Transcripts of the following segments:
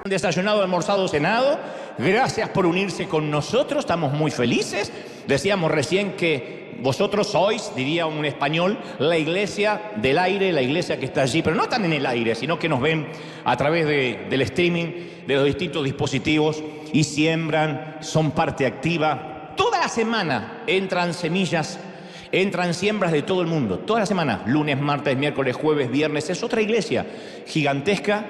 Desayunado, almorzado, cenado. Gracias por unirse con nosotros, estamos muy felices. Decíamos recién que vosotros sois, diría un español, la iglesia del aire, la iglesia que está allí, pero no están en el aire, sino que nos ven a través del streaming, de los distintos dispositivos y siembran, son parte activa. Toda la semana entran semillas, entran siembras de todo el mundo, toda la semana, lunes, martes, miércoles, jueves, viernes. Es otra iglesia gigantesca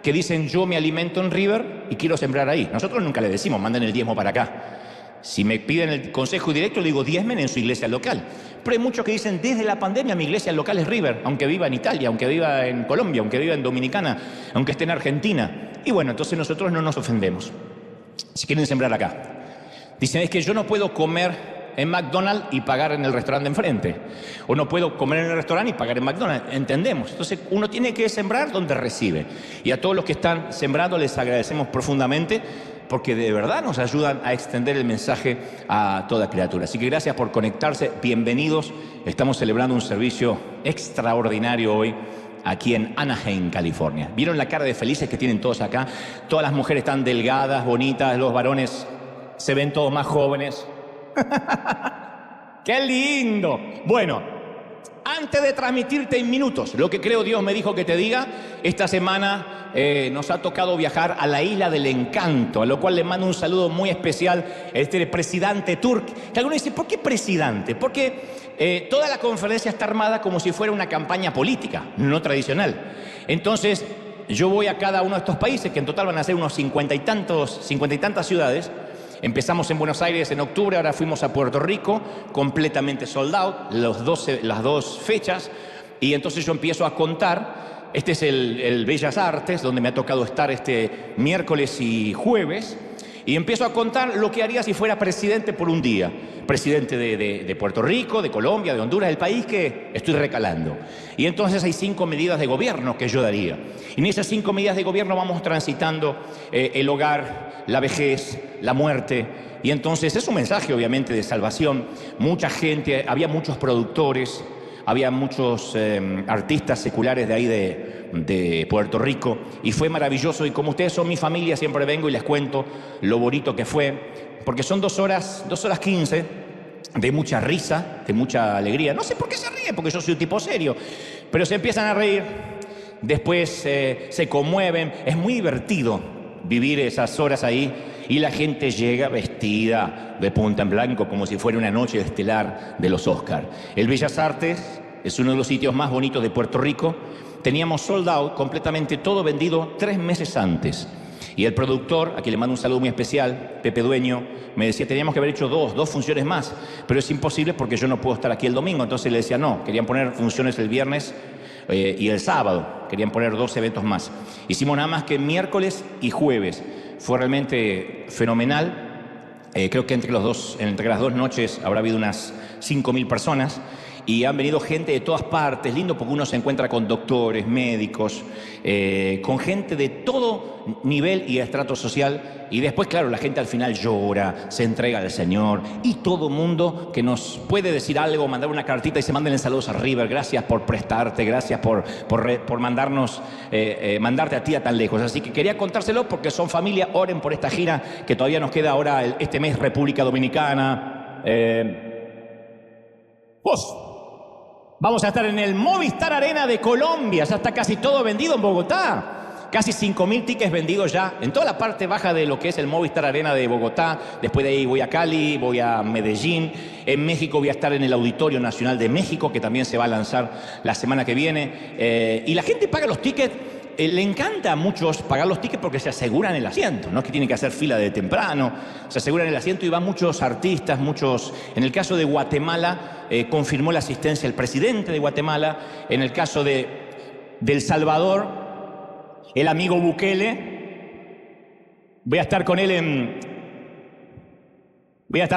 que dicen: yo me alimento en River y quiero sembrar ahí. Nosotros nunca le decimos: manden el diezmo para acá. Si me piden el consejo directo, le digo: diezmen en su iglesia local. Pero hay muchos que dicen: desde la pandemia mi iglesia local es River, aunque viva en Italia, aunque viva en Colombia, aunque viva en Dominicana, aunque esté en Argentina. Y bueno, entonces nosotros no nos ofendemos si quieren sembrar acá. Dicen: es que yo no puedo comer en McDonald's y pagar en el restaurante de enfrente, o no puedo comer en el restaurante y pagar en McDonald's. Entendemos. Entonces uno tiene que sembrar donde recibe, y a todos los que están sembrando les agradecemos profundamente, porque de verdad nos ayudan a extender el mensaje a toda criatura. Así que gracias por conectarse, bienvenidos. Estamos celebrando un servicio extraordinario hoy aquí en Anaheim, California. ¿Vieron la cara de felices que tienen todos acá? Todas las mujeres están delgadas, bonitas, los varones se ven todos más jóvenes. ¡Qué lindo! Bueno, antes de transmitirte en minutos lo que creo Dios me dijo que te diga, esta semana nos ha tocado viajar a la Isla del Encanto, a lo cual le mando un saludo muy especial a este presidente turco. Que algunos dicen: ¿por qué presidente? Porque toda la conferencia está armada como si fuera una campaña política, no tradicional. Entonces, yo voy a cada uno de estos países, que en total van a ser unos 50 y tantas ciudades. Empezamos en Buenos Aires en octubre, ahora fuimos a Puerto Rico, completamente sold out, las dos fechas, y entonces yo empiezo a contar. Este es el Bellas Artes, donde me ha tocado estar este miércoles y jueves, y empiezo a contar lo que haría si fuera presidente por un día. Presidente de Puerto Rico, de Colombia, de Honduras, el país que estoy recalando. Y entonces hay 5 medidas de gobierno que yo daría. Y en esas 5 medidas de gobierno vamos transitando el hogar, la vejez, la muerte. Y entonces es un mensaje obviamente de salvación. Mucha gente, había muchos productores, había muchos artistas seculares de ahí de Puerto Rico, y fue maravilloso. Y como ustedes son mi familia, siempre vengo y les cuento lo bonito que fue, porque son 2 horas 15 de mucha risa, de mucha alegría. No sé por qué se ríe, porque yo soy un tipo serio, pero se empiezan a reír, después se conmueven. Es muy divertido vivir esas horas ahí, y la gente llega vestida de punta en blanco como si fuera una noche estelar de los Oscar. El Bellas Artes es uno de los sitios más bonitos de Puerto Rico. Teníamos sold out, completamente todo vendido 3 meses antes. Y el productor, a quien le mando un saludo muy especial, Pepe Dueño, me decía: teníamos que haber hecho dos funciones más, pero es imposible porque yo no puedo estar aquí el domingo. Entonces le decía: no, querían poner funciones el viernes y el sábado, querían poner 2 eventos más. Hicimos nada más que miércoles y jueves. Fue realmente fenomenal. Creo que entre las dos noches habrá habido unas 5.000 personas. Y han venido gente de todas partes. Lindo, porque uno se encuentra con doctores, médicos, con gente de todo nivel y estrato social. Y después, claro, la gente al final llora, se entrega al Señor. Y todo mundo que nos puede decir algo, mandar una cartita y se manden saludos a River. Gracias por prestarte, gracias por mandarnos, mandarte a ti a tan lejos. Así que quería contárselo porque son familia. Oren por esta gira que todavía nos queda ahora este mes, República Dominicana. Vamos a estar en el Movistar Arena de Colombia. Ya está casi todo vendido en Bogotá. Casi 5.000 tickets vendidos ya en toda la parte baja de lo que es el Movistar Arena de Bogotá. Después de ahí voy a Cali, voy a Medellín. En México voy a estar en el Auditorio Nacional de México, que también se va a lanzar la semana que viene. Y la gente paga los tickets. Le encanta a muchos pagar los tickets porque se aseguran el asiento, no es que tienen que hacer fila de temprano, se aseguran el asiento, y van muchos artistas, muchos. En el caso de Guatemala, confirmó la asistencia el presidente de Guatemala. En el caso de El Salvador, el amigo Bukele, voy a estar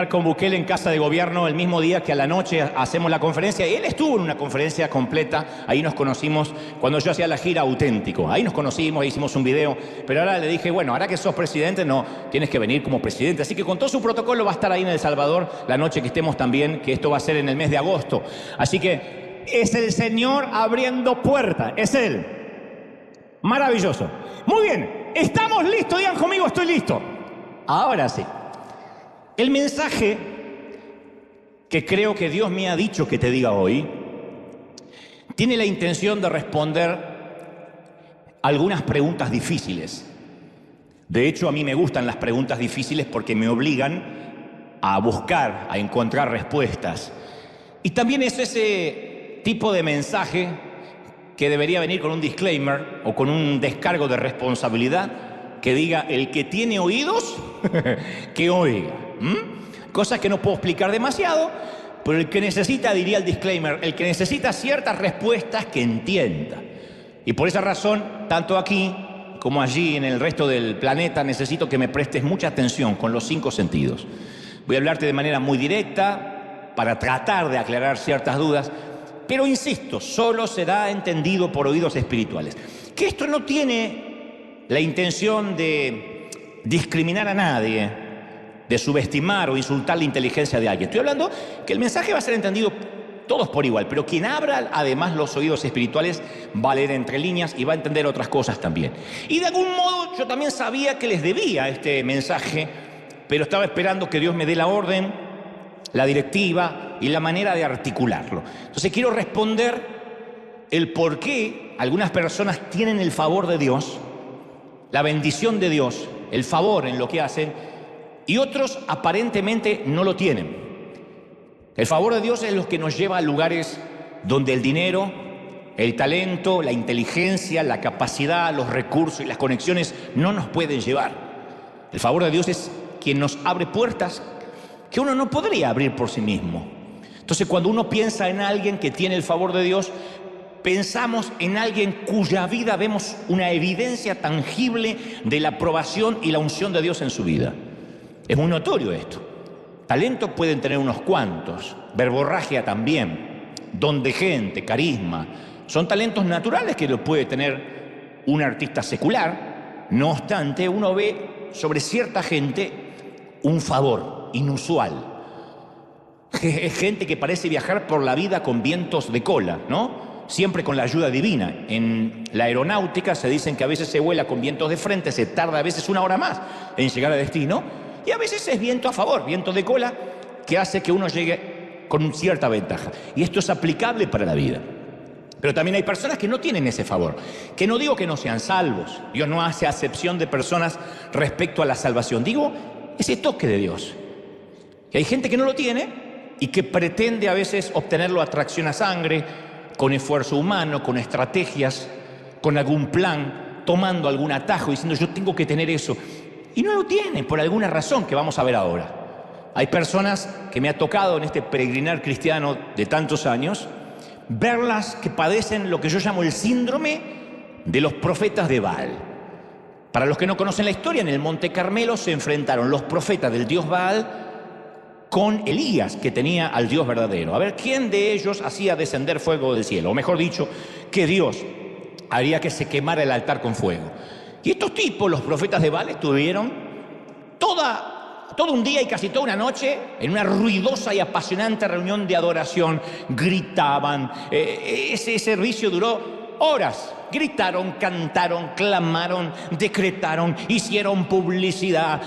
con Bukele en Casa de Gobierno el mismo día que a la noche hacemos la conferencia. Y él estuvo en una conferencia completa. Ahí nos conocimos cuando yo hacía la gira Auténtico. Ahí nos conocimos, hicimos un video. Pero ahora le dije: bueno, ahora que sos presidente, no, tienes que venir como presidente. Así que con todo su protocolo va a estar ahí en El Salvador la noche que estemos también, que esto va a ser en el mes de agosto. Así que es el Señor abriendo puertas. Es Él. Maravilloso. Muy bien. estamos listos, digan conmigo, estoy listo. Ahora sí. El mensaje que creo que Dios me ha dicho que te diga hoy tiene la intención de responder algunas preguntas difíciles. De hecho, a mí me gustan las preguntas difíciles porque me obligan a buscar, a encontrar respuestas. Y también es ese tipo de mensaje que debería venir con un disclaimer o con un descargo de responsabilidad que diga: el que tiene oídos, que oiga. Cosas que no puedo explicar demasiado, pero el que necesita, diría el disclaimer, el que necesita ciertas respuestas que entienda. Y por esa razón, tanto aquí como allí en el resto del planeta, necesito que me prestes mucha atención con los 5 sentidos. Voy a hablarte de manera muy directa para tratar de aclarar ciertas dudas, pero insisto, solo será entendido por oídos espirituales. Que esto no tiene la intención de discriminar a nadie, de subestimar o insultar la inteligencia de alguien. Estoy hablando que el mensaje va a ser entendido todos por igual, pero quien abra además los oídos espirituales va a leer entre líneas y va a entender otras cosas también. Y de algún modo yo también sabía que les debía este mensaje, pero estaba esperando que Dios me dé la orden, la directiva y la manera de articularlo. Entonces quiero responder el por qué algunas personas tienen el favor de Dios, la bendición de Dios, el favor en lo que hacen, y otros aparentemente no lo tienen. El favor de Dios es lo que nos lleva a lugares donde el dinero, el talento, la inteligencia, la capacidad, los recursos y las conexiones no nos pueden llevar. El favor de Dios es quien nos abre puertas que uno no podría abrir por sí mismo. Entonces, cuando uno piensa en alguien que tiene el favor de Dios, pensamos en alguien cuya vida vemos una evidencia tangible de la aprobación y la unción de Dios en su vida. Es muy notorio esto. Talento pueden tener unos cuantos, verborragia también, don de gente, carisma. Son talentos naturales que lo puede tener un artista secular. No obstante, uno ve sobre cierta gente un favor inusual. Es gente que parece viajar por la vida con vientos de cola, ¿no? Siempre con la ayuda divina. En la aeronáutica se dicen que a veces se vuela con vientos de frente, se tarda a veces 1 hora más en llegar a destino. Y a veces es viento a favor, viento de cola, que hace que uno llegue con cierta ventaja. Y esto es aplicable para la vida. Pero también hay personas que no tienen ese favor. Que no digo que no sean salvos. Dios no hace acepción de personas respecto a la salvación. Digo, ese toque de Dios. Que hay gente que no lo tiene y que pretende a veces obtenerlo a tracción a sangre, con esfuerzo humano, con estrategias, con algún plan, tomando algún atajo, diciendo yo tengo que tener eso. Y no lo tienen por alguna razón que vamos a ver ahora. Hay personas que me ha tocado en este peregrinar cristiano de tantos años, verlas que padecen lo que yo llamo el síndrome de los profetas de Baal. Para los que no conocen la historia, en el Monte Carmelo se enfrentaron los profetas del dios Baal con Elías, que tenía al Dios verdadero. A ver, ¿quién de ellos hacía descender fuego del cielo? O mejor dicho, que Dios haría que se quemara el altar con fuego. Y estos tipos, los profetas de Baal, estuvieron todo un día y casi toda una noche en una ruidosa y apasionante reunión de adoración. Gritaban, ese servicio duró horas. Gritaron, cantaron, clamaron, decretaron, hicieron publicidad,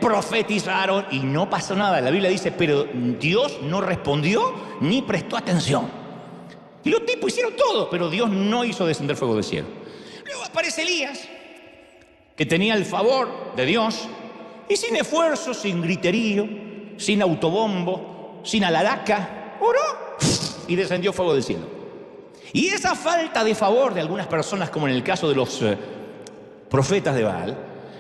profetizaron y no pasó nada. La Biblia dice, pero Dios no respondió ni prestó atención. Y los tipos hicieron todo, pero Dios no hizo descender fuego del cielo. Luego aparece Elías, que tenía el favor de Dios, y sin esfuerzo, sin griterío, sin autobombo, sin alaraca, oró y descendió fuego del cielo. Y esa falta de favor de algunas personas, como en el caso de los profetas de Baal,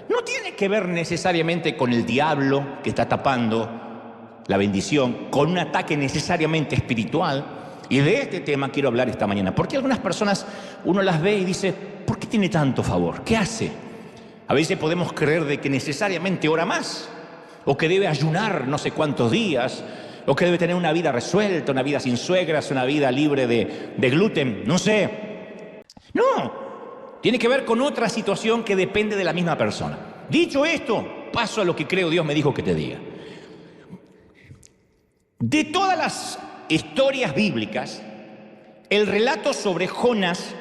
no tiene que ver necesariamente con el diablo que está tapando la bendición, con un ataque necesariamente espiritual. Y de este tema quiero hablar esta mañana, porque algunas personas uno las ve y dice, ¿por qué tiene tanto favor? ¿Qué hace? A veces podemos creer de que necesariamente ora más, o que debe ayunar no sé cuántos días, o que debe tener una vida resuelta, una vida sin suegras, una vida libre de gluten, no sé. No, tiene que ver con otra situación que depende de la misma persona. Dicho esto, paso a lo que creo Dios me dijo que te diga. De todas las historias bíblicas, el relato sobre Jonás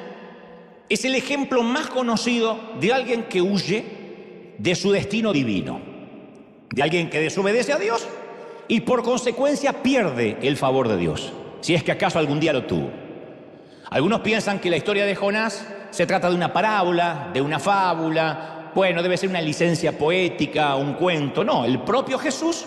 es el ejemplo más conocido de alguien que huye de su destino divino, de alguien que desobedece a Dios y por consecuencia pierde el favor de Dios, si es que acaso algún día lo tuvo. Algunos piensan que la historia de Jonás se trata de una parábola, de una fábula, bueno, debe ser una licencia poética, un cuento. No, el propio Jesús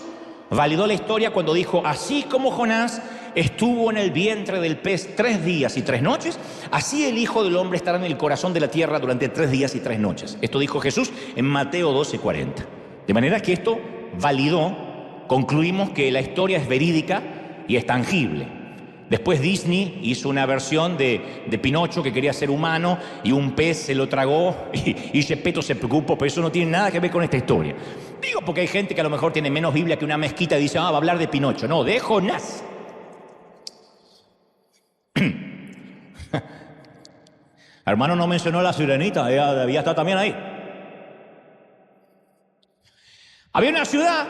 validó la historia cuando dijo: así como Jonás estuvo en el vientre del pez 3 días y 3 noches, así el Hijo del Hombre estará en el corazón de la tierra durante 3 días y 3 noches. Esto dijo Jesús en Mateo 12:40. De manera que esto validó, concluimos que la historia es verídica y es tangible. Después Disney hizo una versión de Pinocho que quería ser humano y un pez se lo tragó y Gepetto se preocupó, pero eso no tiene nada que ver con esta historia. Digo porque hay gente que a lo mejor tiene menos Biblia que una mezquita y dice: va a hablar de Pinocho. No, de Jonás. Hermano, no mencionó a la sirenita, ella debía estar también ahí. Había una ciudad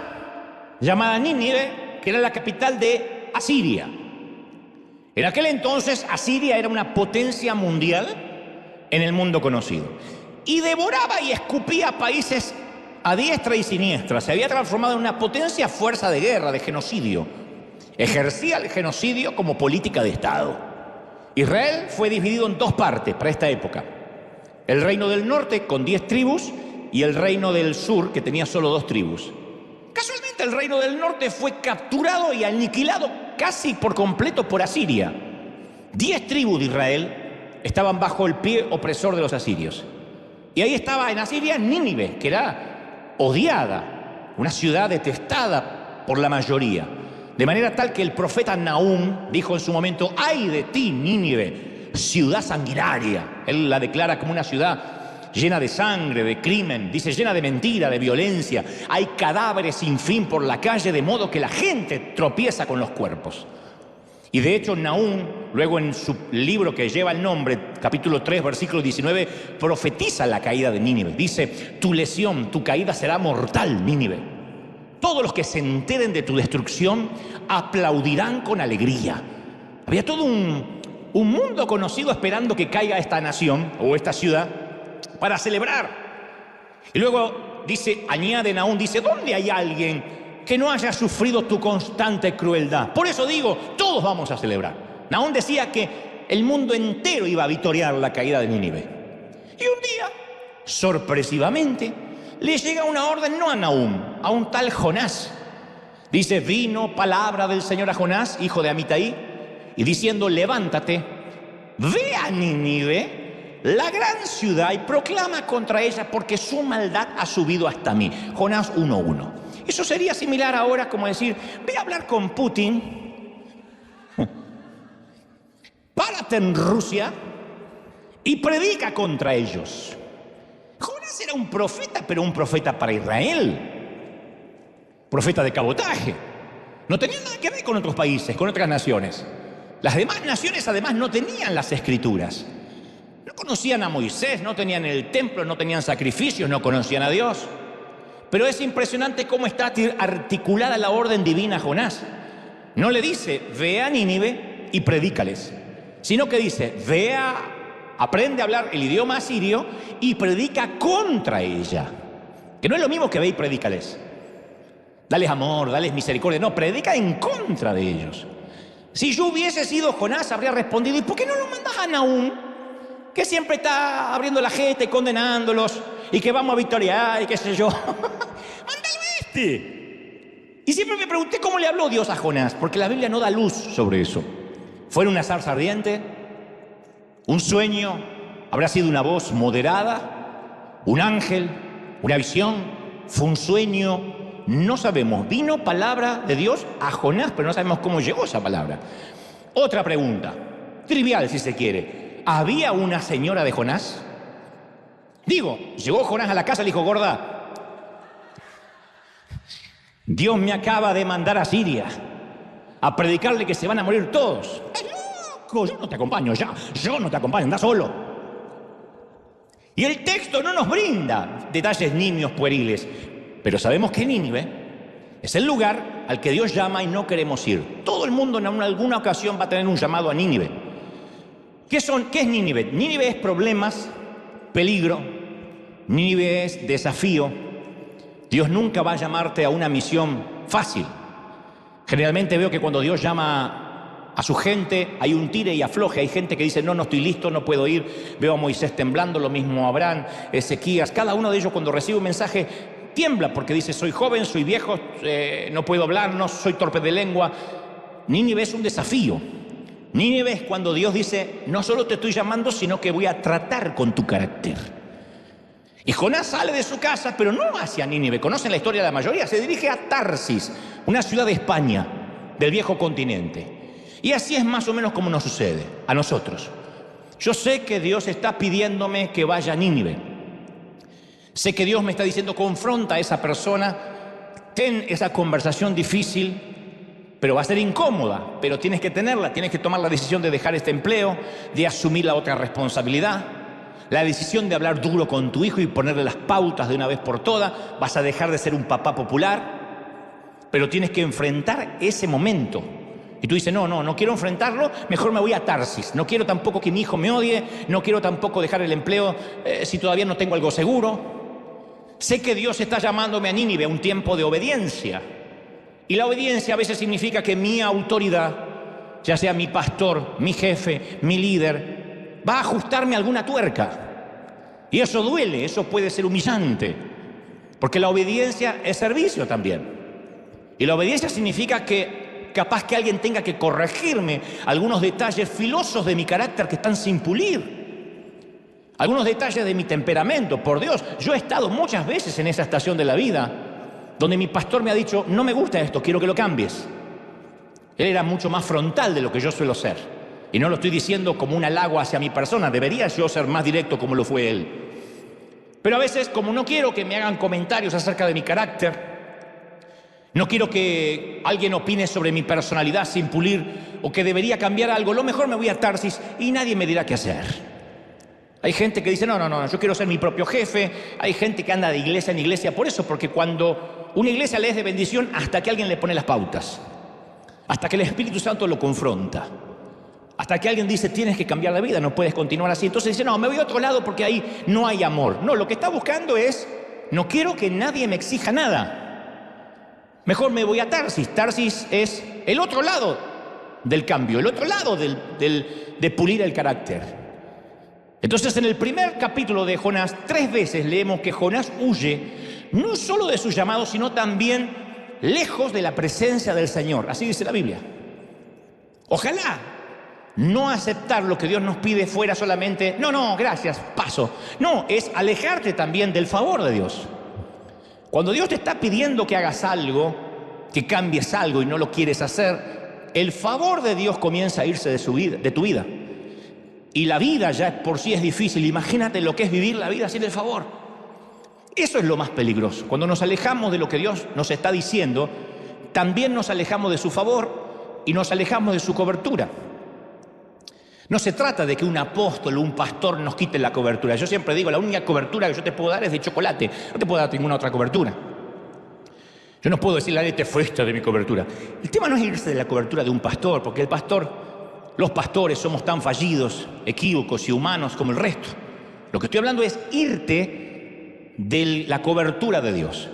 llamada Nínive, que era la capital de Asiria. En aquel entonces, Asiria era una potencia mundial en el mundo conocido. Y devoraba y escupía países a diestra y siniestra. Se había transformado en una potencia fuerza de guerra, de genocidio. Ejercía el genocidio como política de Estado. Israel fue dividido en 2 partes para esta época. El reino del norte con 10 tribus y el reino del sur que tenía solo 2 tribus. Casualmente el reino del norte fue capturado y aniquilado casi por completo por Asiria. 10 tribus de Israel estaban bajo el pie opresor de los asirios. Y ahí estaba en Asiria Nínive, que era odiada, una ciudad detestada por la mayoría. De manera tal que el profeta Nahum dijo en su momento: ¡ay de ti, Nínive, ciudad sanguinaria! Él la declara como una ciudad llena de sangre, de crimen, dice llena de mentira, de violencia. Hay cadáveres sin fin por la calle, de modo que la gente tropieza con los cuerpos. Y de hecho Nahum, luego en su libro que lleva el nombre, capítulo 3, versículo 19, profetiza la caída de Nínive. Dice: tu lesión, tu caída será mortal, Nínive. Todos los que se enteren de tu destrucción aplaudirán con alegría. Había todo un mundo conocido esperando que caiga esta nación o esta ciudad para celebrar. Y luego dice, añade Nahum, dice: ¿dónde hay alguien que no haya sufrido tu constante crueldad? Por eso digo, todos vamos a celebrar. Nahum decía que el mundo entero iba a victoriar la caída de Nínive. Y un día, sorpresivamente, le llega una orden no a Nahum, a un tal Jonás. Dice: vino palabra del Señor a Jonás, hijo de Amitai, y diciendo: levántate, ve a Nínive, la gran ciudad, y proclama contra ella, porque su maldad ha subido hasta mí. Jonás 1:1. Eso sería similar ahora como decir: ve a hablar con Putin, párate en Rusia y predica contra ellos. Jonás era un profeta, pero un profeta para Israel, profeta de cabotaje. No tenía nada que ver con otros países, con otras naciones. Las demás naciones además no tenían las escrituras. No conocían a Moisés, no tenían el templo, no tenían sacrificios, no conocían a Dios. Pero es impresionante cómo está articulada la orden divina a Jonás. No le dice: ve a Nínive y predícales, sino que dice: aprende a hablar el idioma asirio y predica contra ella. Que no es lo mismo que ve y predícales. Dales amor, dales misericordia. No, predica en contra de ellos. Si yo hubiese sido Jonás, habría respondido: ¿y por qué no lo mandas a Nahum, que siempre está abriendo la jeta y condenándolos, y que vamos a victoriar y qué sé yo? ¡Mándalo a este! Y siempre me pregunté cómo le habló Dios a Jonás, porque la Biblia no da luz sobre eso. ¿Fue una zarza ardiente? ¿Un sueño? ¿Habrá sido una voz moderada? ¿Un ángel? ¿Una visión? ¿Fue un sueño? No sabemos. Vino palabra de Dios a Jonás, pero no sabemos cómo llegó esa palabra. Otra pregunta, trivial si se quiere: ¿había una señora de Jonás? Digo, llegó Jonás a la casa y le dijo: gorda, Dios me acaba de mandar a Siria a predicarle que se van a morir todos. ¡Estás loco! Yo no te acompaño ya. Yo no te acompaño, anda solo. Y el texto no nos brinda detalles nimios pueriles, pero sabemos que Nínive es el lugar al que Dios llama y no queremos ir. Todo el mundo en alguna ocasión va a tener un llamado a Nínive. ¿Qué es Nínive? Nínive es problemas, peligro, Nínive es desafío. Dios nunca va a llamarte a una misión fácil. Generalmente veo que cuando Dios llama a su gente hay un tire y afloje. Hay gente que dice, no estoy listo, no puedo ir. Veo a Moisés temblando, lo mismo Abraham, Ezequías. Cada uno de ellos cuando recibe un mensaje tiembla porque dice, soy joven, soy viejo, no puedo hablar, no soy torpe de lengua. Nínive es un desafío. Nínive es cuando Dios dice, no solo te estoy llamando, sino que voy a tratar con tu carácter. Y Jonás sale de su casa, pero no hacia Nínive. Conocen la historia de la mayoría. Se dirige a Tarsis, una ciudad de España, del viejo continente. Y así es más o menos como nos sucede a nosotros. Yo sé que Dios está pidiéndome que vaya a Nínive. Sé que Dios me está diciendo, confronta a esa persona, ten esa conversación difícil, pero va a ser incómoda, pero tienes que tenerla, tienes que tomar la decisión de dejar este empleo, de asumir la otra responsabilidad, la decisión de hablar duro con tu hijo y ponerle las pautas de una vez por todas. Vas a dejar de ser un papá popular, pero tienes que enfrentar ese momento. Y tú dices, no quiero enfrentarlo, mejor me voy a Tarsis. No quiero tampoco que mi hijo me odie, no quiero tampoco dejar el empleo si todavía no tengo algo seguro. Sé que Dios está llamándome a Nínive a un tiempo de obediencia. Y la obediencia a veces significa que mi autoridad, ya sea mi pastor, mi jefe, mi líder, va a ajustarme alguna tuerca. Y eso duele, eso puede ser humillante. Porque la obediencia es servicio también. Y la obediencia significa que capaz que alguien tenga que corregirme algunos detalles filosos de mi carácter que están sin pulir. Algunos detalles de mi temperamento. Por Dios, yo he estado muchas veces en esa estación de la vida donde mi pastor me ha dicho, no me gusta esto, quiero que lo cambies. Él era mucho más frontal de lo que yo suelo ser. Y no lo estoy diciendo como un halago hacia mi persona, debería yo ser más directo como lo fue él. Pero a veces, como no quiero que me hagan comentarios acerca de mi carácter, no quiero que alguien opine sobre mi personalidad sin pulir o que debería cambiar algo, lo mejor me voy a Tarsis y nadie me dirá qué hacer. Hay gente que dice, no, yo quiero ser mi propio jefe. Hay gente que anda de iglesia en iglesia por eso, porque cuando una iglesia le es de bendición hasta que alguien le pone las pautas, hasta que el Espíritu Santo lo confronta, hasta que alguien dice, tienes que cambiar de vida, no puedes continuar así. Entonces dice, no, me voy a otro lado porque ahí no hay amor. No, lo que está buscando es, no quiero que nadie me exija nada. Mejor me voy a Tarsis. Tarsis es el otro lado del cambio, el otro lado de pulir el carácter. Entonces, en el primer capítulo de Jonás, 3 veces leemos que Jonás huye, no solo de su llamado, sino también lejos de la presencia del Señor. Así dice la Biblia. Ojalá no aceptar lo que Dios nos pide fuera solamente, no, gracias, paso. No, es alejarte también del favor de Dios. Cuando Dios te está pidiendo que hagas algo, que cambies algo y no lo quieres hacer, el favor de Dios comienza a irse de tu vida. Y la vida ya por sí es difícil. Imagínate lo que es vivir la vida sin el favor. Eso es lo más peligroso. Cuando nos alejamos de lo que Dios nos está diciendo, también nos alejamos de su favor y nos alejamos de su cobertura. No se trata de que un apóstol o un pastor nos quite la cobertura. Yo siempre digo, la única cobertura que yo te puedo dar es de chocolate. No te puedo dar ninguna otra cobertura. Yo no puedo decirle a nadie, te fuiste de mi cobertura. El tema no es irse de la cobertura de un pastor, porque los pastores somos tan fallidos, equívocos y humanos como el resto. Lo que estoy hablando es irte de la cobertura de Dios.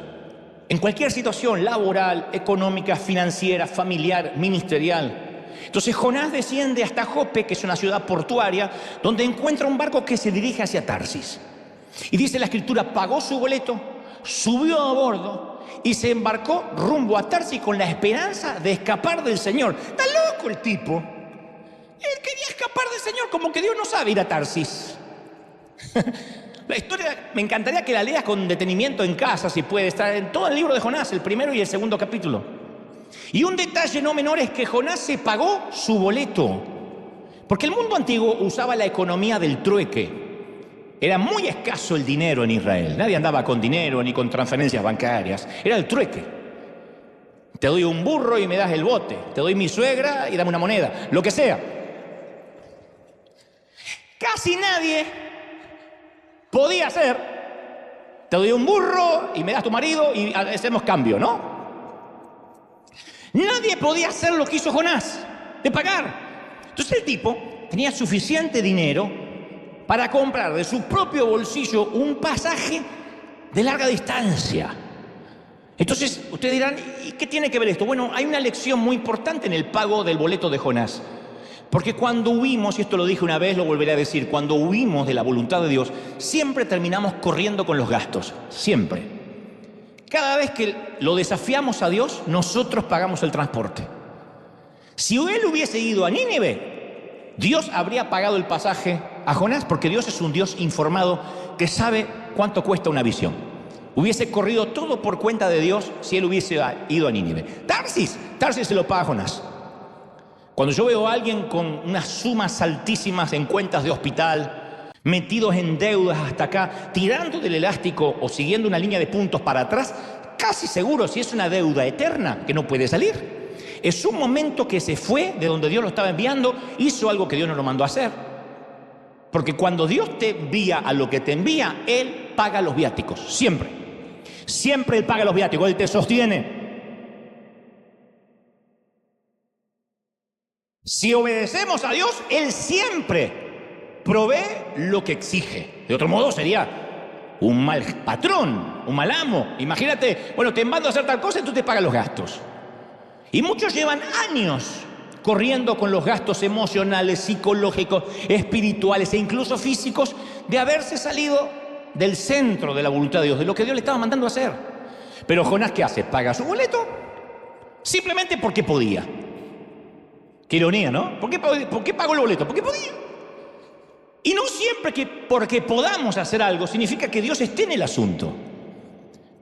En cualquier situación laboral, económica, financiera, familiar, ministerial. Entonces Jonás desciende hasta Jope, que es una ciudad portuaria, donde encuentra un barco que se dirige hacia Tarsis. Y dice la Escritura, pagó su boleto, subió a bordo y se embarcó rumbo a Tarsis con la esperanza de escapar del Señor. Está loco el tipo. Él quería escapar del Señor, como que Dios no sabe ir a Tarsis. La historia, me encantaría que la leas con detenimiento en casa, si puede, estar en todo el libro de Jonás, el primero y el segundo capítulo. Y un detalle no menor es que Jonás se pagó su boleto. Porque el mundo antiguo usaba la economía del trueque. Era muy escaso el dinero en Israel. Nadie andaba con dinero ni con transferencias bancarias. Era el trueque. Te doy un burro y me das el bote. Te doy mi suegra y dame una moneda. Lo que sea. Casi nadie podía hacer, te doy un burro y me das tu marido y hacemos cambio, ¿no? Nadie podía hacer lo que hizo Jonás, de pagar. Entonces el tipo tenía suficiente dinero para comprar de su propio bolsillo un pasaje de larga distancia. Entonces, ustedes dirán, ¿y qué tiene que ver esto? Bueno, hay una lección muy importante en el pago del boleto de Jonás. Porque cuando huimos, y esto lo dije una vez, lo volveré a decir, cuando huimos de la voluntad de Dios, siempre terminamos corriendo con los gastos, siempre. Cada vez que lo desafiamos a Dios, nosotros pagamos el transporte. Si él hubiese ido a Nínive, Dios habría pagado el pasaje a Jonás, porque Dios es un Dios informado que sabe cuánto cuesta una visión. Hubiese corrido todo por cuenta de Dios si él hubiese ido a Nínive. Tarsis se lo paga a Jonás. Cuando yo veo a alguien con unas sumas altísimas en cuentas de hospital, metidos en deudas hasta acá, tirando del elástico o siguiendo una línea de puntos para atrás, casi seguro, si es una deuda eterna, que no puede salir. Es un momento que se fue de donde Dios lo estaba enviando, hizo algo que Dios no lo mandó a hacer. Porque cuando Dios te envía a lo que te envía, Él paga los viáticos, siempre. Siempre Él paga los viáticos, Él te sostiene. Si obedecemos a Dios, Él siempre provee lo que exige. De otro modo sería un mal patrón, un mal amo. Imagínate, bueno, te mando a hacer tal cosa y tú te pagas los gastos. Y muchos llevan años corriendo con los gastos emocionales, psicológicos, espirituales e incluso físicos de haberse salido del centro de la voluntad de Dios, de lo que Dios le estaba mandando a hacer. Pero Jonás, ¿qué hace? Paga su boleto simplemente porque podía. Qué ironía, ¿no? ¿Por qué pagó el boleto? Porque podía. Y no siempre que porque podamos hacer algo significa que Dios esté en el asunto.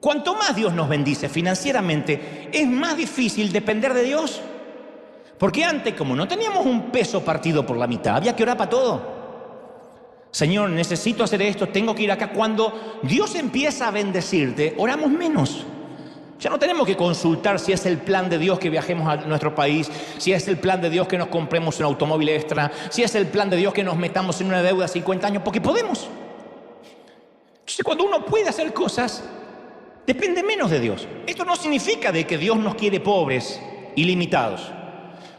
Cuanto más Dios nos bendice financieramente, es más difícil depender de Dios. Porque antes, como no teníamos un peso partido por la mitad, había que orar para todo. Señor, necesito hacer esto, tengo que ir acá. Cuando Dios empieza a bendecirte, oramos menos. Ya no tenemos que consultar si es el plan de Dios que viajemos a nuestro país, si es el plan de Dios que nos compremos un automóvil extra, si es el plan de Dios que nos metamos en una deuda de 50 años, porque podemos. Entonces, cuando uno puede hacer cosas, depende menos de Dios. Esto no significa de que Dios nos quiere pobres y limitados.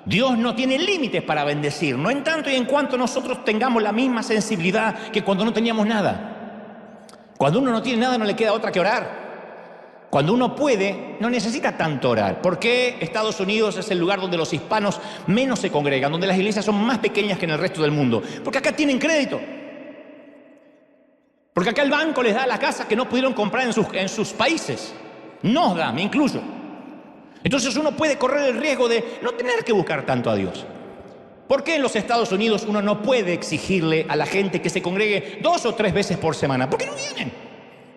Dios no tiene límites para bendecir, no en tanto y en cuanto nosotros tengamos la misma sensibilidad que cuando no teníamos nada. Cuando uno no tiene nada, no le queda otra que orar. Cuando uno puede, no necesita tanto orar. ¿Por qué Estados Unidos es el lugar donde los hispanos menos se congregan, donde las iglesias son más pequeñas que en el resto del mundo? Porque acá tienen crédito. Porque acá el banco les da la casa que no pudieron comprar en sus países. Nos da, me incluyo. Entonces uno puede correr el riesgo de no tener que buscar tanto a Dios. ¿Por qué en los Estados Unidos uno no puede exigirle a la gente que se congregue 2 o 3 veces por semana? ¿Por qué no vienen?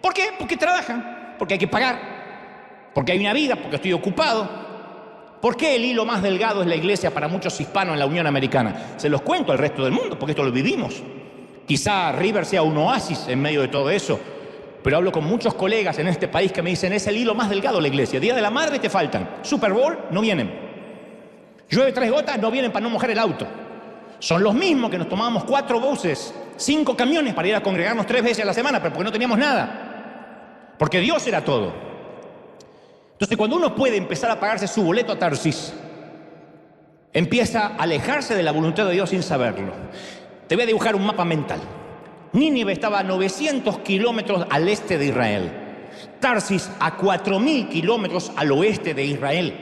¿Por qué? Porque trabajan. Porque hay que pagar, porque hay una vida, porque estoy ocupado. ¿Por qué el hilo más delgado es la iglesia para muchos hispanos en la Unión Americana? Se los cuento al resto del mundo, porque esto lo vivimos. Quizá River sea un oasis en medio de todo eso, pero hablo con muchos colegas en este país que me dicen, es el hilo más delgado la iglesia. Día de la Madre te faltan, Super Bowl no vienen. Llueve 3 gotas, no vienen para no mojar el auto. Son los mismos que nos tomábamos 4 buses, 5 camiones para ir a congregarnos 3 veces a la semana, pero porque no teníamos nada. Porque Dios era todo. Entonces, cuando uno puede empezar a pagarse su boleto a Tarsis, empieza a alejarse de la voluntad de Dios sin saberlo. Te voy a dibujar un mapa mental. Nínive estaba a 900 kilómetros al este de Israel. Tarsis a 4.000 kilómetros al oeste de Israel.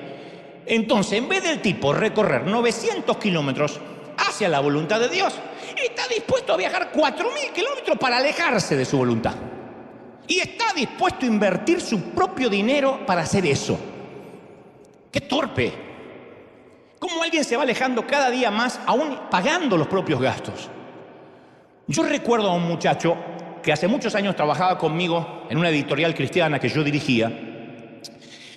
Entonces, en vez del tipo recorrer 900 kilómetros hacia la voluntad de Dios, está dispuesto a viajar 4.000 kilómetros para alejarse de su voluntad. Y está dispuesto a invertir su propio dinero para hacer eso. ¡Qué torpe! ¿Cómo alguien se va alejando cada día más, aún pagando los propios gastos? Yo recuerdo a un muchacho que hace muchos años trabajaba conmigo en una editorial cristiana que yo dirigía.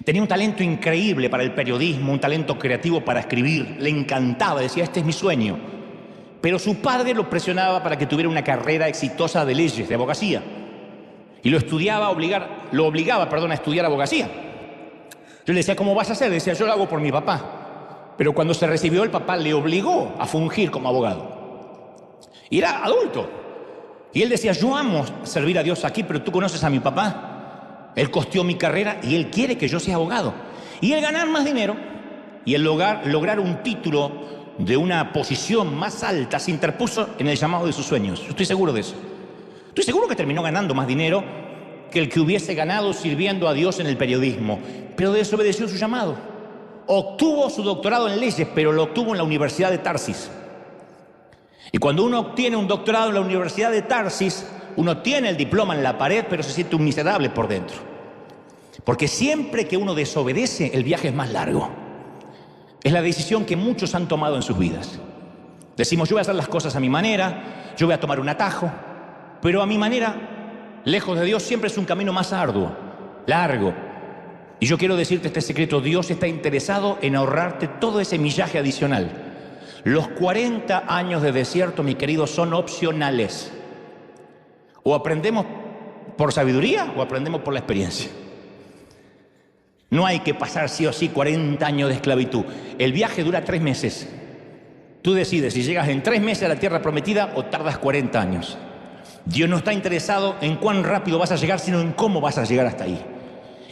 Tenía un talento increíble para el periodismo, un talento creativo para escribir. Le encantaba, decía, este es mi sueño. Pero su padre lo presionaba para que tuviera una carrera exitosa de leyes, de abogacía. Y lo obligaba a estudiar abogacía. Yo le decía, ¿cómo vas a hacer? Decía, yo lo hago por mi papá. Pero cuando se recibió, el papá le obligó a fungir como abogado. Y era adulto. Y él decía, yo amo servir a Dios aquí, pero tú conoces a mi papá. Él costeó mi carrera y él quiere que yo sea abogado. Y él ganar más dinero y el lograr un título de una posición más alta, se interpuso en el llamado de sus sueños. Yo estoy seguro de eso. Estoy seguro que terminó ganando más dinero que el que hubiese ganado sirviendo a Dios en el periodismo, pero desobedeció su llamado. Obtuvo su doctorado en leyes, pero lo obtuvo en la Universidad de Tarsis. Y cuando uno obtiene un doctorado en la Universidad de Tarsis, uno tiene el diploma en la pared, pero se siente un miserable por dentro. Porque siempre que uno desobedece, el viaje es más largo. Es la decisión que muchos han tomado en sus vidas. Decimos, yo voy a hacer las cosas a mi manera, yo voy a tomar un atajo, pero a mi manera, lejos de Dios, siempre es un camino más arduo, largo. Y yo quiero decirte este secreto: Dios está interesado en ahorrarte todo ese millaje adicional. Los 40 años de desierto, mi querido, son opcionales. O aprendemos por sabiduría o aprendemos por la experiencia. No hay que pasar sí o sí 40 años de esclavitud. El viaje dura 3 meses. Tú decides si llegas en 3 meses a la tierra prometida o tardas 40 años. Dios no está interesado en cuán rápido vas a llegar, sino en cómo vas a llegar hasta ahí.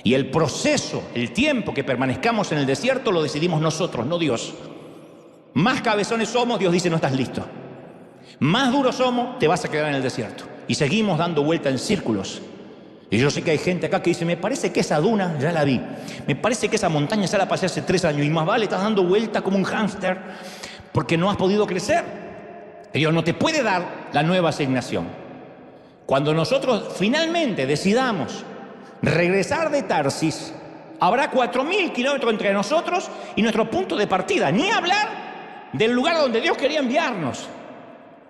Y el proceso, el tiempo que permanezcamos en el desierto, lo decidimos nosotros, no Dios. Más cabezones somos, Dios dice, no estás listo. Más duros somos, te vas a quedar en el desierto. Y seguimos dando vuelta en círculos. Y yo sé que hay gente acá que dice, me parece que esa duna ya la vi. Me parece que esa montaña ya la pasé hace 3 años. Y más vale, estás dando vuelta como un hámster porque no has podido crecer. Dios no te puede dar la nueva asignación. Cuando nosotros finalmente decidamos regresar de Tarsis, habrá 4.000 kilómetros entre nosotros y nuestro punto de partida. Ni hablar del lugar donde Dios quería enviarnos.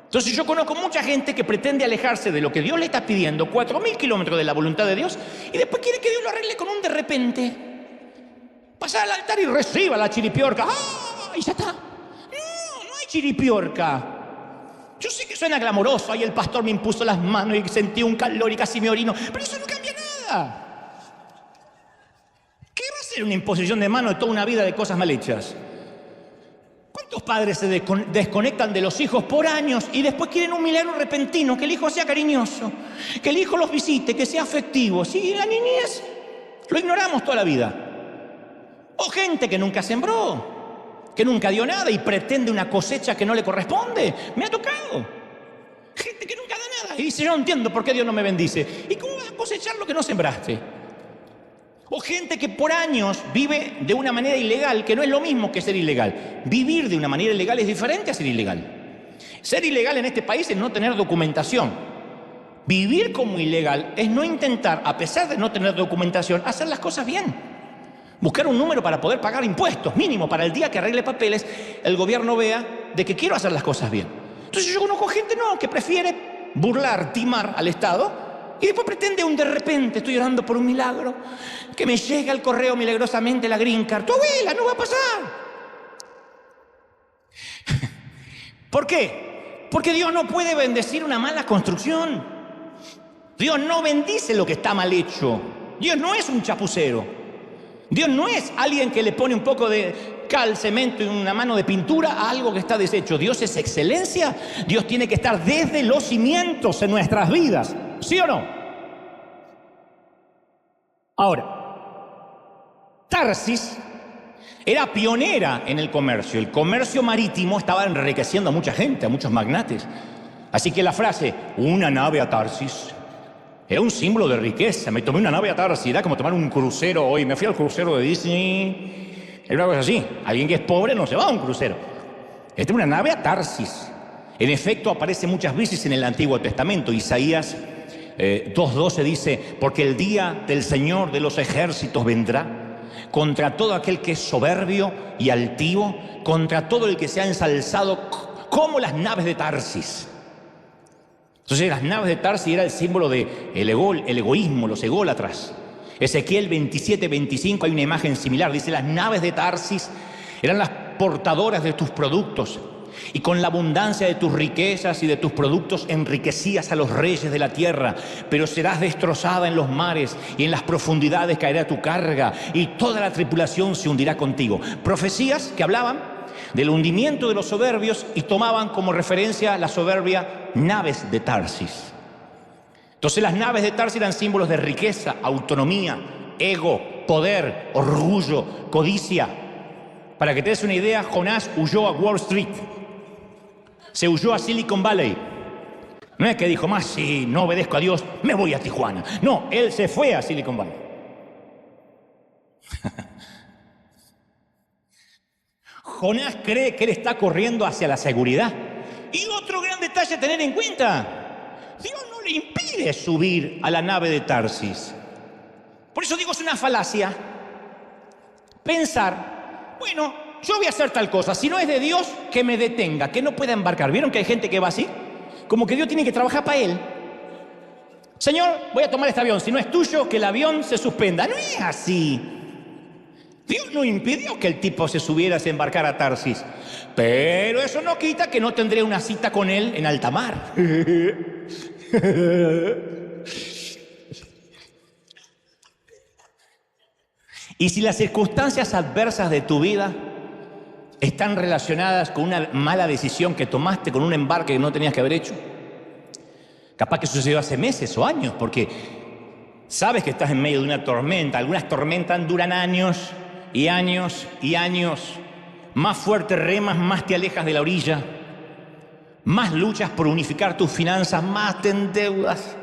Entonces yo conozco mucha gente que pretende alejarse de lo que Dios le está pidiendo, 4.000 kilómetros de la voluntad de Dios, y después quiere que Dios lo arregle con un de repente. Pasar al altar y reciba la chiripiorca. ¡Ah! Y ya está. No hay chiripiorca. Yo sé que suena glamoroso, ahí el pastor me impuso las manos y sentí un calor y casi me orino, pero eso no cambia nada. ¿Qué va a ser una imposición de manos de toda una vida de cosas mal hechas? ¿Cuántos padres se desconectan de los hijos por años y después quieren un milagro repentino, que el hijo sea cariñoso, que el hijo los visite, que sea afectivo? Sí, la niñez lo ignoramos toda la vida. O gente que nunca sembró, que nunca dio nada y pretende una cosecha que no le corresponde. Me ha tocado. Gente que nunca da nada y dice, yo no entiendo por qué Dios no me bendice. ¿Y cómo vas a cosechar lo que no sembraste? O gente que por años vive de una manera ilegal, que no es lo mismo que ser ilegal. Vivir de una manera ilegal es diferente a ser ilegal. Ser ilegal en este país es no tener documentación. Vivir como ilegal es no intentar, a pesar de no tener documentación, hacer las cosas bien. Buscar un número para poder pagar impuestos, mínimo, para el día que arregle papeles, el gobierno vea de que quiero hacer las cosas bien. Entonces yo conozco gente que prefiere burlar, timar al Estado, y después pretende un de repente, estoy orando por un milagro, que me llega el correo milagrosamente la green card. Tu abuela, no va a pasar. ¿Por qué? Porque Dios no puede bendecir una mala construcción. Dios no bendice lo que está mal hecho. Dios no es un chapucero. Dios no es alguien que le pone un poco de cal, cemento y una mano de pintura a algo que está deshecho. Dios es excelencia. Dios tiene que estar desde los cimientos en nuestras vidas. ¿Sí o no? Ahora, Tarsis era pionera en el comercio. El comercio marítimo estaba enriqueciendo a mucha gente, a muchos magnates. Así que la frase, una nave a Tarsis, era un símbolo de riqueza. Me tomé una nave a Tarsis, era como tomar un crucero hoy. Me fui al crucero de Disney. Era una cosa así. Alguien que es pobre no se va a un crucero. Esta es una nave a Tarsis. En efecto, aparece muchas veces en el Antiguo Testamento. Isaías 2:12 dice, porque el día del Señor de los ejércitos vendrá contra todo aquel que es soberbio y altivo, contra todo el que se ha ensalzado como las naves de Tarsis. Entonces las naves de Tarsis era el símbolo del egoísmo, los ególatras. Ezequiel 27:25 hay una imagen similar, dice, las naves de Tarsis eran las portadoras de tus productos, y con la abundancia de tus riquezas y de tus productos enriquecías a los reyes de la tierra, pero serás destrozada en los mares y en las profundidades caerá tu carga y toda la tripulación se hundirá contigo. Profecías que hablaban del hundimiento de los soberbios y tomaban como referencia la soberbia naves de Tarsis. Entonces las naves de Tarsis eran símbolos de riqueza, autonomía, ego, poder, orgullo, codicia. Para que te des una idea, Jonás huyó a Wall Street. Se huyó a Silicon Valley. No es que dijo, más si no obedezco a Dios, me voy a Tijuana. No, él se fue a Silicon Valley. Jonás cree que él está corriendo hacia la seguridad. Y otro gran detalle a tener en cuenta: Dios no le impide subir a la nave de Tarsis. Por eso digo, es una falacia pensar, bueno, yo voy a hacer tal cosa, si no es de Dios, que me detenga, que no pueda embarcar. ¿Vieron que hay gente que va así? Como que Dios tiene que trabajar para él. Señor, voy a tomar este avión, si no es tuyo, que el avión se suspenda. No es así. Dios no impidió que el tipo se subiera, se embarcara a Tarsis. Pero eso no quita que no tendré una cita con él en alta mar. Y si las circunstancias adversas de tu vida están relacionadas con una mala decisión que tomaste, con un embarque que no tenías que haber hecho, capaz que sucedió hace meses o años, porque sabes que estás en medio de una tormenta. Algunas tormentas duran años y años y años. Más fuerte remas, más te alejas de la orilla. Más luchas por unificar tus finanzas, más te endeudas.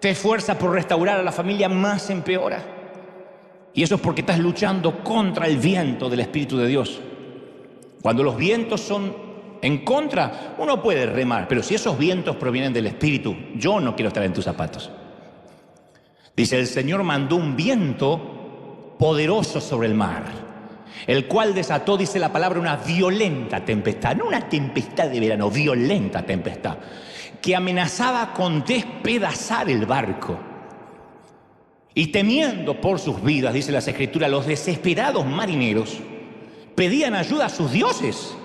Te esfuerzas por restaurar a la familia, más empeora. Y eso es porque estás luchando contra el viento del Espíritu de Dios. Cuando los vientos son en contra, uno puede remar, pero si esos vientos provienen del Espíritu, yo no quiero estar en tus zapatos. Dice, el Señor mandó un viento poderoso sobre el mar, el cual desató, dice la palabra, una violenta tempestad. No una tempestad de verano, violenta tempestad, que amenazaba con despedazar el barco. Y temiendo por sus vidas, dice las Escrituras, los desesperados marineros pedían ayuda a sus dioses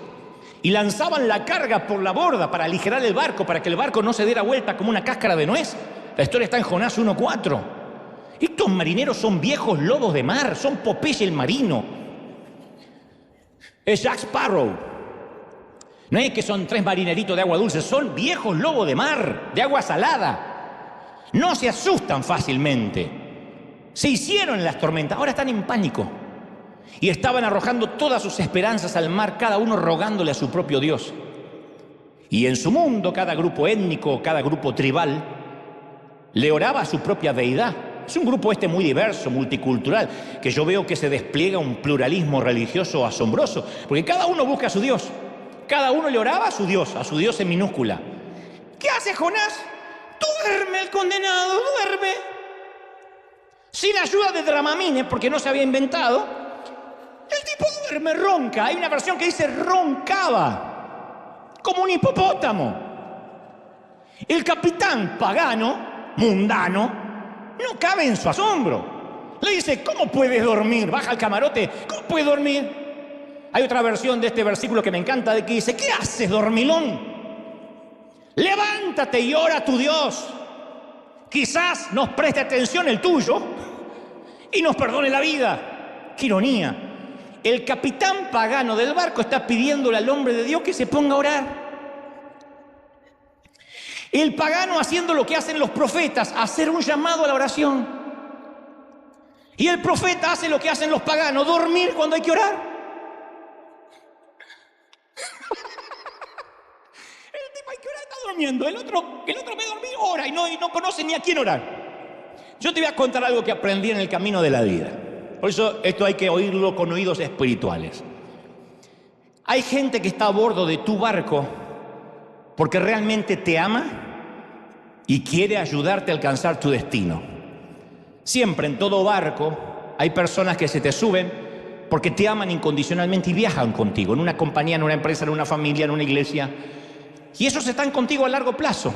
y lanzaban la carga por la borda para aligerar el barco, para que el barco no se diera vuelta como una cáscara de nuez. La historia está en Jonás 1:4. Estos marineros son viejos lobos de mar, son Popeye el marino. Es Jack Sparrow. No es que son 3 marineritos de agua dulce, son viejos lobos de mar, de agua salada. No se asustan fácilmente. Se hicieron en las tormentas, ahora están en pánico. Y estaban arrojando todas sus esperanzas al mar, cada uno rogándole a su propio Dios. Y en su mundo, cada grupo étnico, cada grupo tribal, le oraba a su propia deidad. Es un grupo muy diverso, multicultural, que yo veo que se despliega un pluralismo religioso asombroso, porque cada uno busca a su Dios. Cada uno le oraba a su Dios en minúscula. ¿Qué hace Jonás? Duerme el condenado, duerme. Sin ayuda de Dramamine, porque no se había inventado, el tipo duerme, ronca. Hay una versión que dice roncaba, como un hipopótamo. El capitán pagano, mundano, no cabe en su asombro. Le dice, ¿cómo puedes dormir? Baja al camarote, ¿cómo puedes dormir? Hay otra versión de este versículo que me encanta, de que dice, ¿qué haces, dormilón? Levántate y ora a tu Dios. Quizás nos preste atención el tuyo y nos perdone la vida. ¡Qué ironía! El capitán pagano del barco está pidiéndole al hombre de Dios que se ponga a orar. El pagano haciendo lo que hacen los profetas, hacer un llamado a la oración. Y el profeta hace lo que hacen los paganos, dormir cuando hay que orar. El tipo hay que orar, está durmiendo. El otro ve dormir, ora y no conoce ni a quién orar. Yo te voy a contar algo que aprendí en el camino de la vida. Por eso esto hay que oírlo con oídos espirituales. Hay gente que está a bordo de tu barco porque realmente te ama y quiere ayudarte a alcanzar tu destino. Siempre en todo barco hay personas que se te suben porque te aman incondicionalmente y viajan contigo, en una compañía, en una empresa, en una familia, en una iglesia. Y esos están contigo a largo plazo.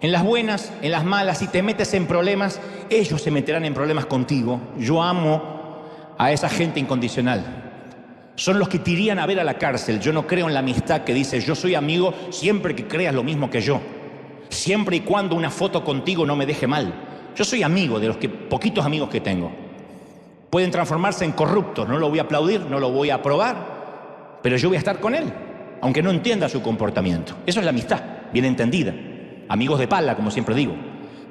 En las buenas, en las malas, si te metes en problemas, ellos se meterán en problemas contigo. Yo amo a esa gente incondicional. Son los que te irían a ver a la cárcel. Yo no creo en la amistad que dice, yo soy amigo siempre que creas lo mismo que yo. Siempre y cuando una foto contigo no me deje mal. Yo soy amigo de los poquitos amigos que tengo. Pueden transformarse en corruptos, no lo voy a aplaudir, no lo voy a aprobar, pero yo voy a estar con él, aunque no entienda su comportamiento. Eso es la amistad, bien entendida. Amigos de pala, como siempre digo.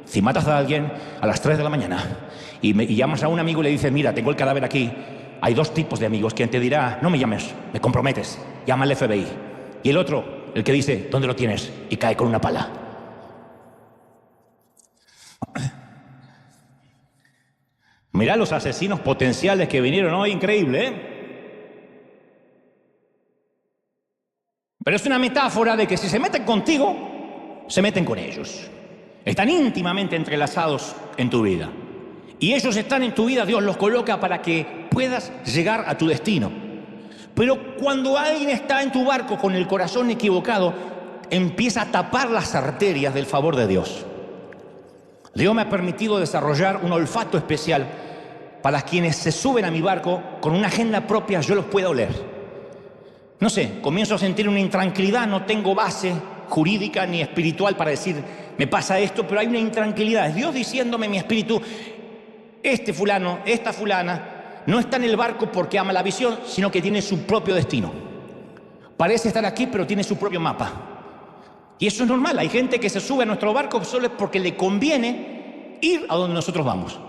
Si matas a alguien a las 3 de la mañana y llamas a un amigo y le dices, mira, tengo el cadáver aquí, hay dos tipos de amigos: quien te dirá, no me llames, me comprometes, llama al FBI. Y el otro, el que dice, ¿dónde lo tienes? Y cae con una pala. Mirá los asesinos potenciales que vinieron hoy, increíble, ¿eh? Pero es una metáfora de que si se meten contigo, se meten con ellos. Están íntimamente entrelazados en tu vida. Y ellos están en tu vida, Dios los coloca para que puedas llegar a tu destino. Pero cuando alguien está en tu barco con el corazón equivocado, empieza a tapar las arterias del favor de Dios. Dios me ha permitido desarrollar un olfato especial para quienes se suben a mi barco con una agenda propia, yo los puedo oler. No sé, comienzo a sentir una intranquilidad, no tengo base jurídica ni espiritual para decir, me pasa esto, pero hay una intranquilidad. Es Dios diciéndome en mi espíritu, este fulano, esta fulana, no está en el barco porque ama la visión, sino que tiene su propio destino. Parece estar aquí, pero tiene su propio mapa. Y eso es normal. Hay gente que se sube a nuestro barco solo es porque le conviene ir a donde nosotros vamos.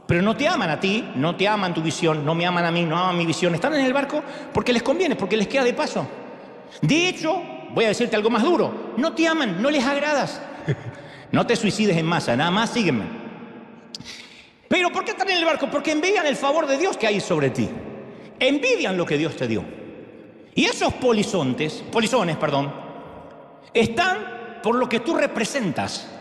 Pero no te aman a ti, no te aman tu visión, no me aman a mí, no aman mi visión. Están en el barco porque les conviene, porque les queda de paso. De hecho, voy a decirte algo más duro. No te aman, no les agradas. No te suicides en masa, nada más sígueme. Pero ¿por qué están en el barco? Porque envidian el favor de Dios que hay sobre ti. Envidian lo que Dios te dio. Y esos polizones, están por lo que tú representas.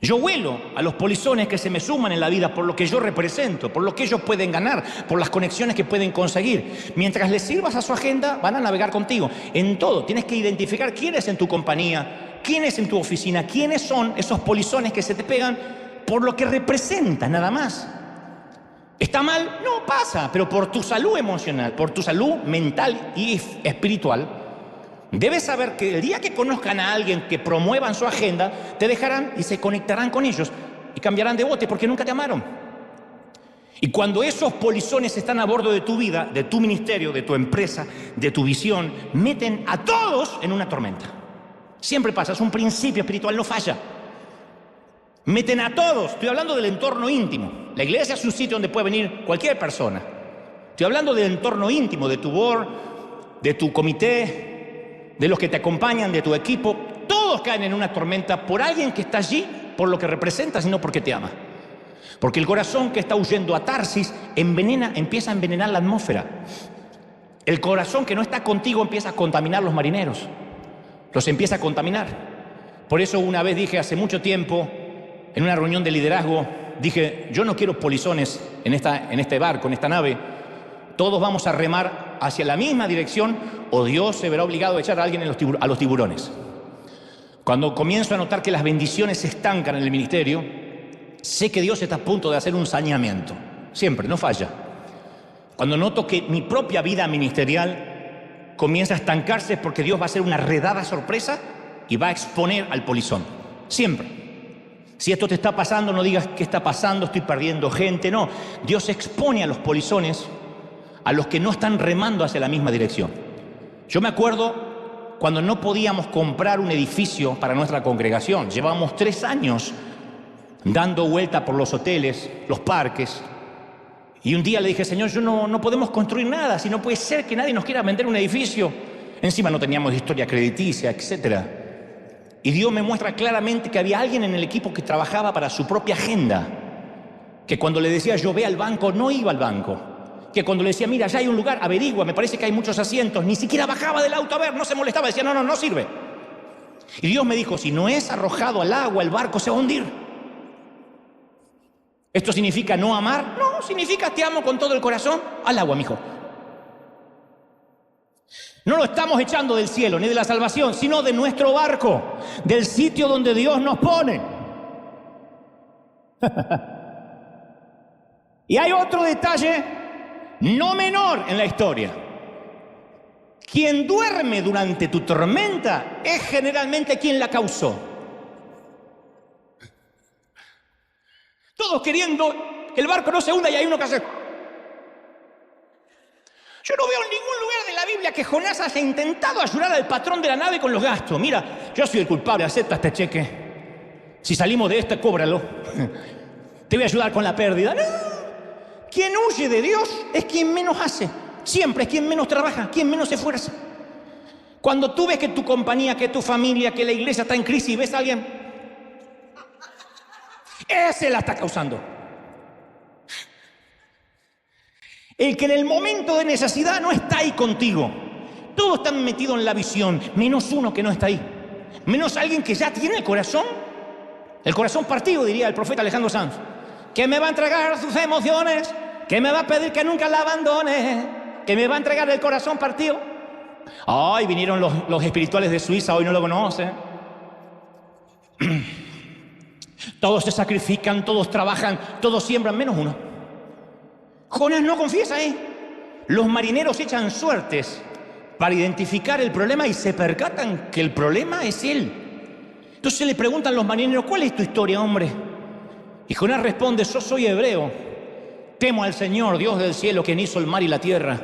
Yo huelo a los polizones que se me suman en la vida por lo que yo represento, por lo que ellos pueden ganar, por las conexiones que pueden conseguir. Mientras les sirvas a su agenda, van a navegar contigo. En todo, tienes que identificar quién es en tu compañía, quién es en tu oficina, quiénes son esos polizones que se te pegan por lo que representan, nada más. ¿Está mal? No pasa, pero por tu salud emocional, por tu salud mental y espiritual, debes saber que el día que conozcan a alguien que promuevan su agenda, te dejarán y se conectarán con ellos y cambiarán de bote porque nunca te amaron. Y cuando esos polizones están a bordo de tu vida, de tu ministerio, de tu empresa, de tu visión, meten a todos en una tormenta. Siempre pasa, es un principio espiritual, no falla. Meten a todos, estoy hablando del entorno íntimo. La iglesia es un sitio donde puede venir cualquier persona. Estoy hablando del entorno íntimo, de tu board, de tu comité, de los que te acompañan, de tu equipo. Todos caen en una tormenta por alguien que está allí por lo que representas y no porque te ama. Porque el corazón que está huyendo a Tarsis empieza a envenenar la atmósfera. El corazón que no está contigo empieza a contaminar los marineros. Los empieza a contaminar. Por eso una vez dije hace mucho tiempo, en una reunión de liderazgo, dije, yo no quiero polizones en este barco, en esta nave. Todos vamos a remar hacia la misma dirección o Dios se verá obligado a echar a alguien a los tiburones. Cuando comienzo a notar que las bendiciones se estancan en el ministerio, sé que Dios está a punto de hacer un saneamiento. Siempre, no falla. Cuando noto que mi propia vida ministerial comienza a estancarse es porque Dios va a hacer una redada sorpresa y va a exponer al polizón. Siempre. Si esto te está pasando, no digas qué está pasando, estoy perdiendo gente. No, Dios expone a los polizones, a los que no están remando hacia la misma dirección. Yo me acuerdo cuando no podíamos comprar un edificio para nuestra congregación. Llevábamos 3 años dando vuelta por los hoteles, los parques. Y un día le dije, Señor, no podemos construir nada, si no puede ser que nadie nos quiera vender un edificio. Encima no teníamos historia crediticia, etcétera. Y Dios me muestra claramente que había alguien en el equipo que trabajaba para su propia agenda. Que cuando le decía yo ve al banco, no iba al banco. Que cuando le decía, mira, ya hay un lugar, averigua, me parece que hay muchos asientos, ni siquiera bajaba del auto a ver, no se molestaba, decía, no sirve. Y Dios me dijo, si no es arrojado al agua, el barco se va a hundir. ¿Esto significa no amar? No, significa te amo con todo el corazón. Al agua, mijo. No lo estamos echando del cielo ni de la salvación, sino de nuestro barco, del sitio donde Dios nos pone. Y hay otro detalle no menor en la historia. Quien duerme durante tu tormenta es generalmente quien la causó. Todos queriendo que el barco no se hunda y hay uno que hace... Yo no veo en ningún lugar de la Biblia que Jonás haya intentado ayudar al patrón de la nave con los gastos. Mira, yo soy el culpable, acepta este cheque. Si salimos de esta, cóbralo. Te voy a ayudar con la pérdida. No. Quien huye de Dios es quien menos hace. Siempre es quien menos trabaja, quien menos se esfuerza. Cuando tú ves que tu compañía, que tu familia, que la iglesia está en crisis y ves a alguien, ese la está causando. El que en el momento de necesidad no está ahí contigo. Todos están metidos en la visión, menos uno que no está ahí. Menos alguien que ya tiene el corazón partido, diría el profeta Alejandro Sanz. Que me va a entregar sus emociones, que me va a pedir que nunca la abandone, que me va a entregar el corazón partido. Ay, vinieron los espirituales de Suiza, hoy no lo conocen. Todos se sacrifican, todos trabajan, todos siembran, menos uno. Jonás no confiesa ahí. Los marineros echan suertes para identificar el problema y se percatan que el problema es él. Entonces le preguntan los marineros, ¿cuál es tu historia, hombre? Y Jonás responde, yo soy hebreo, temo al Señor, Dios del cielo, quien hizo el mar y la tierra.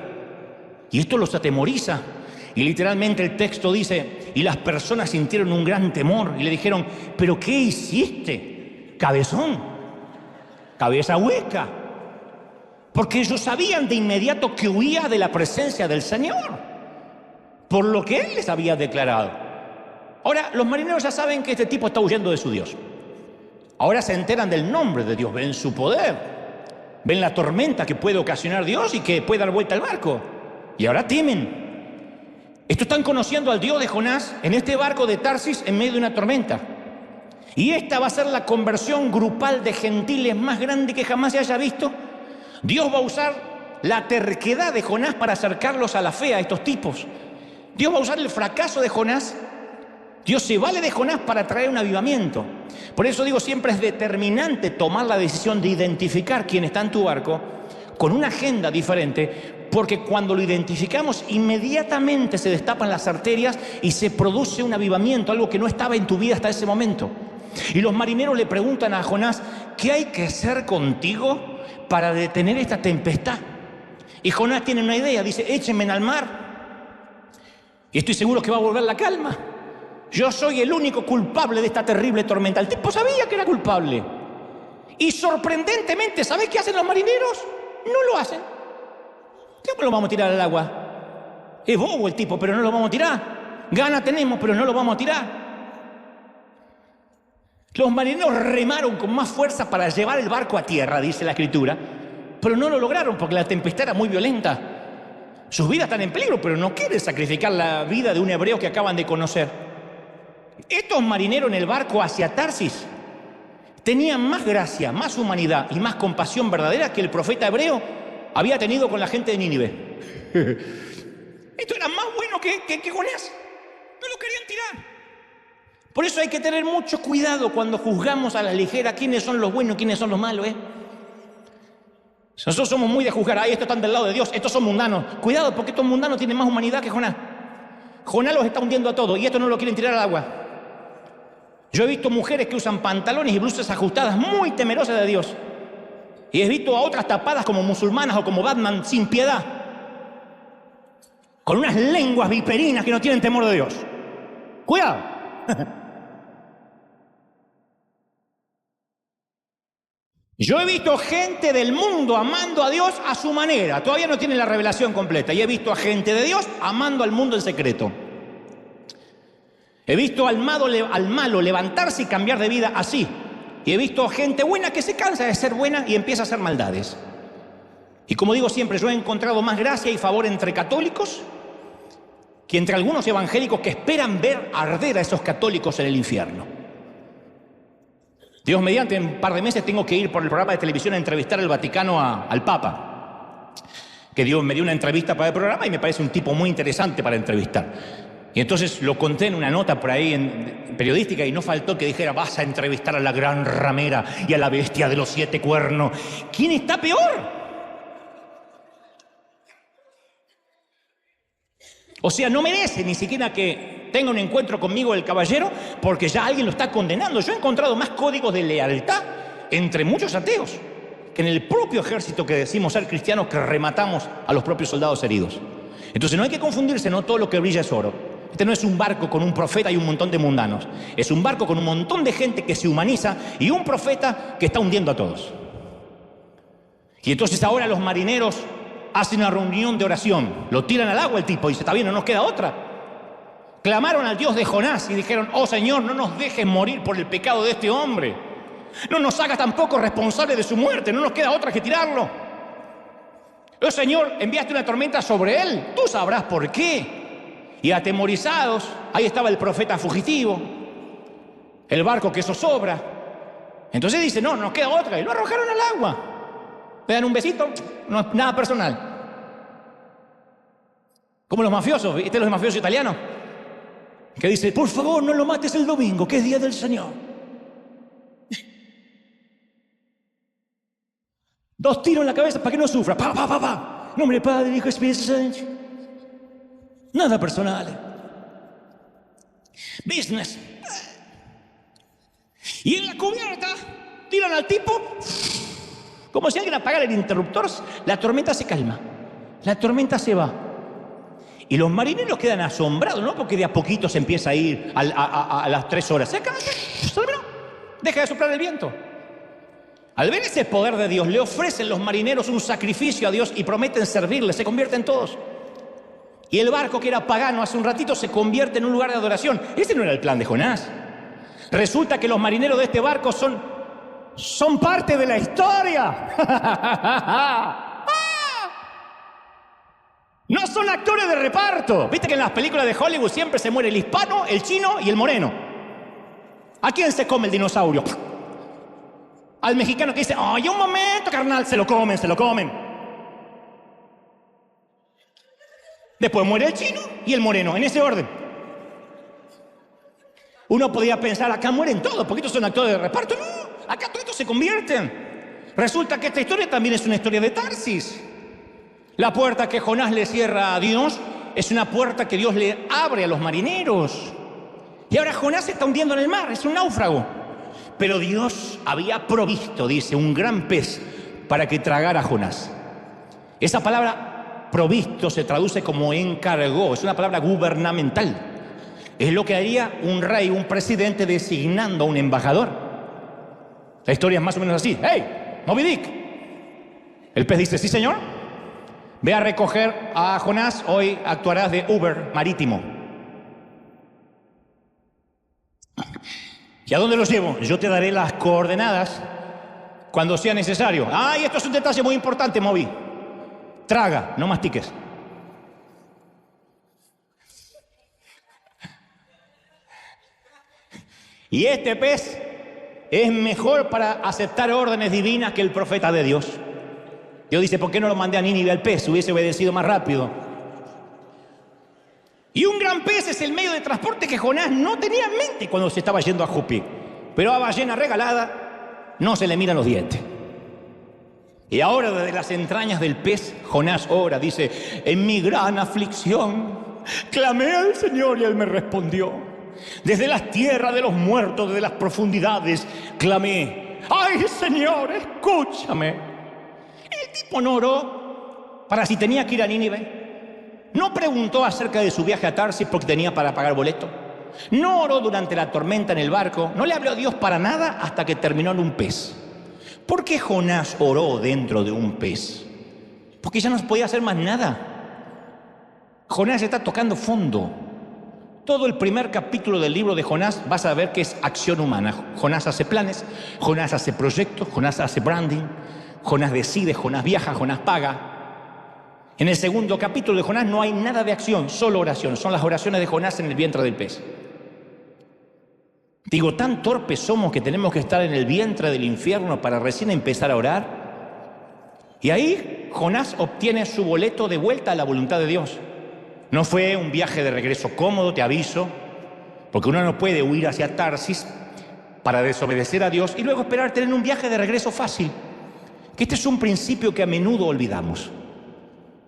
Y esto los atemoriza. Y literalmente el texto dice, y las personas sintieron un gran temor y le dijeron, ¿pero qué hiciste, cabezón? Cabeza hueca. Porque ellos sabían de inmediato que huía de la presencia del Señor, por lo que Él les había declarado. Ahora, los marineros ya saben que este tipo está huyendo de su Dios. Ahora se enteran del nombre de Dios, ven su poder, ven la tormenta que puede ocasionar Dios y que puede dar vuelta al barco. Y ahora temen. Estos están conociendo al Dios de Jonás en este barco de Tarsis en medio de una tormenta. Y esta va a ser la conversión grupal de gentiles más grande que jamás se haya visto. Dios va a usar la terquedad de Jonás para acercarlos a la fe a estos tipos. Dios va a usar el fracaso de Jonás. Dios se vale de Jonás para traer un avivamiento. Por eso digo, siempre es determinante tomar la decisión de identificar quién está en tu barco con una agenda diferente, porque cuando lo identificamos, inmediatamente se destapan las arterias y se produce un avivamiento, algo que no estaba en tu vida hasta ese momento. Y los marineros le preguntan a Jonás, ¿qué hay que hacer contigo para detener esta tempestad? Y Jonás tiene una idea, dice, échenme al mar y estoy seguro que va a volver la calma. Yo soy el único culpable de esta terrible tormenta. El tipo sabía que era culpable. Y sorprendentemente, ¿sabés qué hacen los marineros? No lo hacen. ¿Cómo lo vamos a tirar al agua? Es bobo el tipo, pero no lo vamos a tirar. Gana tenemos, pero no lo vamos a tirar. Los marineros remaron con más fuerza para llevar el barco a tierra, dice la Escritura, pero no lo lograron porque la tempestad era muy violenta. Sus vidas están en peligro, pero no quieren sacrificar la vida de un hebreo que acaban de conocer. Estos marineros en el barco hacia Tarsis tenían más gracia, más humanidad y más compasión verdadera que el profeta hebreo había tenido con la gente de Nínive. Esto era más bueno que Jonás. No lo querían tirar. Por eso hay que tener mucho cuidado cuando juzgamos a la ligera quiénes son los buenos y quiénes son los malos, Nosotros somos muy de juzgar, estos están del lado de Dios, estos son mundanos. Cuidado, porque estos mundanos tienen más humanidad que Jonás. Jonás los está hundiendo a todos y estos no lo quieren tirar al agua. Yo he visto mujeres que usan pantalones y blusas ajustadas muy temerosas de Dios. Y he visto a otras tapadas como musulmanas o como Batman sin piedad, con unas lenguas viperinas que no tienen temor de Dios. Cuidado. Yo he visto gente del mundo amando a Dios a su manera. Todavía no tienen la revelación completa. Y he visto a gente de Dios amando al mundo en secreto. He visto al malo levantarse y cambiar de vida así. Y he visto gente buena que se cansa de ser buena y empieza a hacer maldades. Y como digo siempre, yo he encontrado más gracia y favor entre católicos que entre algunos evangélicos que esperan ver arder a esos católicos en el infierno. Dios mediante, en un par de meses tengo que ir por el programa de televisión a entrevistar al Vaticano al Papa. Que Dios me dio una entrevista para el programa y me parece un tipo muy interesante para entrevistar. Y entonces lo conté en una nota por ahí en periodística y no faltó que dijera, vas a entrevistar a la gran ramera y a la bestia de los 7 cuernos. ¿Quién está peor? O sea, no merece ni siquiera que tenga un encuentro conmigo el caballero porque ya alguien lo está condenando. Yo he encontrado más códigos de lealtad entre muchos ateos que en el propio ejército que decimos ser cristianos, que rematamos a los propios soldados heridos. Entonces no hay que confundirse, no todo lo que brilla es oro. Este no es un barco con un profeta y un montón de mundanos. Es un barco con un montón de gente que se humaniza y un profeta que está hundiendo a todos. Y entonces ahora los marineros hacen una reunión de oración. Lo tiran al agua el tipo, dice, está bien, no nos queda otra. Clamaron al Dios de Jonás y dijeron, oh Señor, no nos dejes morir por el pecado de este hombre. No nos hagas tampoco responsables de su muerte, no nos queda otra que tirarlo. Oh Señor, enviaste una tormenta sobre él, tú sabrás por qué. Y atemorizados, ahí estaba el profeta fugitivo, el barco que zozobra. Entonces dice, no, nos queda otra, y lo arrojaron al agua. Le dan un besito, no es nada personal. Como los mafiosos, ¿viste los mafiosos italianos? Que dice, por favor, no lo mates el domingo, que es día del Señor. 2 tiros en la cabeza para que no sufra. Pa, pa, pa, pa. Nombre Padre, Hijo, Espíritu Santo. Nada personal. Business. Y en la cubierta tiran al tipo. Como si alguien apagara el interruptor, la tormenta se calma. La tormenta se va. Y los marineros quedan asombrados, ¿no? Porque de a poquito se empieza a ir a las 3 horas. Se acaba, se terminó. Deja de soplar el viento. Al ver ese poder de Dios, le ofrecen los marineros un sacrificio a Dios y prometen servirle, se convierten todos. Y el barco que era pagano hace un ratito se convierte en un lugar de adoración. Ese no era el plan de Jonás. Resulta que los marineros de este barco son parte de la historia. No son actores de reparto. Viste que en las películas de Hollywood siempre se muere el hispano, el chino y el moreno. ¿A quién se come el dinosaurio? Al mexicano que dice, ¡ay, un momento, carnal! Se lo comen, se lo comen. Después muere el chino y el moreno, en ese orden. Uno podría pensar, acá mueren todos, porque estos son actores de reparto. No, acá todos estos se convierten. Resulta que esta historia también es una historia de Tarsis. La puerta que Jonás le cierra a Dios es una puerta que Dios le abre a los marineros. Y ahora Jonás se está hundiendo en el mar, es un náufrago. Pero Dios había provisto, dice, un gran pez para que tragara a Jonás. Esa palabra provisto se traduce como encargó, es una palabra gubernamental. Es lo que haría un rey, un presidente designando a un embajador. La historia es más o menos así. ¡Hey, Moby Dick! El pez dice, sí señor, ve a recoger a Jonás, hoy actuarás de Uber marítimo. ¿Y a dónde los llevo? Yo te daré las coordenadas cuando sea necesario. ¡Ay, esto es un detalle muy importante, Moby! Traga, no mastiques. Y este pez es mejor para aceptar órdenes divinas que el profeta de Dios. Dios dice, ¿por qué no lo mandé a Nínive al pez? Hubiese obedecido más rápido. Y un gran pez es el medio de transporte que Jonás no tenía en mente cuando se estaba yendo a Jope. Pero a ballena regalada no se le miran los dientes. Y ahora desde las entrañas del pez, Jonás ora, dice, en mi gran aflicción clamé al Señor y Él me respondió. Desde las tierras de los muertos, desde las profundidades, clamé, ¡ay, Señor, escúchame! El tipo no oró para si tenía que ir a Nínive. No preguntó acerca de su viaje a Tarsis porque tenía para pagar boleto. No oró durante la tormenta en el barco. No le habló a Dios para nada hasta que terminó en un pez. ¿Por qué Jonás oró dentro de un pez? Porque ya no podía hacer más nada. Jonás está tocando fondo. Todo el primer capítulo del libro de Jonás vas a ver que es acción humana. Jonás hace planes, Jonás hace proyectos, Jonás hace branding, Jonás decide, Jonás viaja, Jonás paga. En el segundo capítulo de Jonás no hay nada de acción, solo oración. Son las oraciones de Jonás en el vientre del pez. Digo, tan torpes somos que tenemos que estar en el vientre del infierno para recién empezar a orar. Y ahí Jonás obtiene su boleto de vuelta a la voluntad de Dios. No fue un viaje de regreso cómodo, te aviso, porque uno no puede huir hacia Tarsis para desobedecer a Dios y luego esperar tener un viaje de regreso fácil. Que este es un principio que a menudo olvidamos.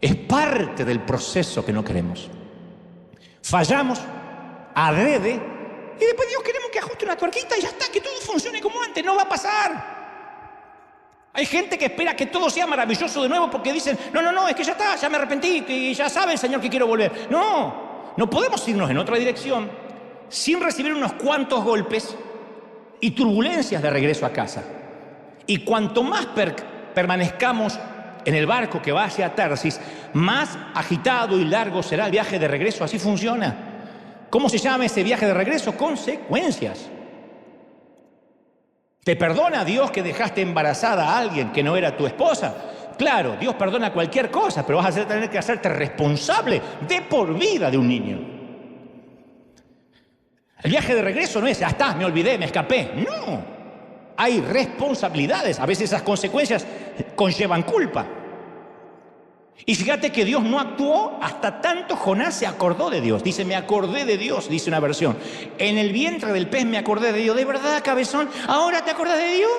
Es parte del proceso que no queremos. Fallamos, adrede, y después Dios queremos que ajuste una tuerquita y ya está, que todo funcione como antes. No va a pasar. Hay gente que espera que todo sea maravilloso de nuevo porque dicen, no, es que ya está, ya me arrepentí, que ya sabe el Señor que quiero volver. No podemos irnos en otra dirección sin recibir unos cuantos golpes y turbulencias de regreso a casa. Y cuanto más permanezcamos en el barco que va hacia Tarsis, más agitado y largo será el viaje de regreso. Así funciona. ¿Cómo se llama ese viaje de regreso? Consecuencias. ¿Te perdona Dios que dejaste embarazada a alguien que no era tu esposa? Claro, Dios perdona cualquier cosa, pero vas a tener que hacerte responsable de por vida de un niño. El viaje de regreso no es, ya está, me olvidé, me escapé. No, hay responsabilidades. A veces esas consecuencias conllevan culpa. Y fíjate que Dios no actuó hasta tanto Jonás se acordó de Dios. Dice, me acordé de Dios, dice una versión. En el vientre del pez me acordé de Dios. ¿De verdad, cabezón? ¿Ahora te acordás de Dios?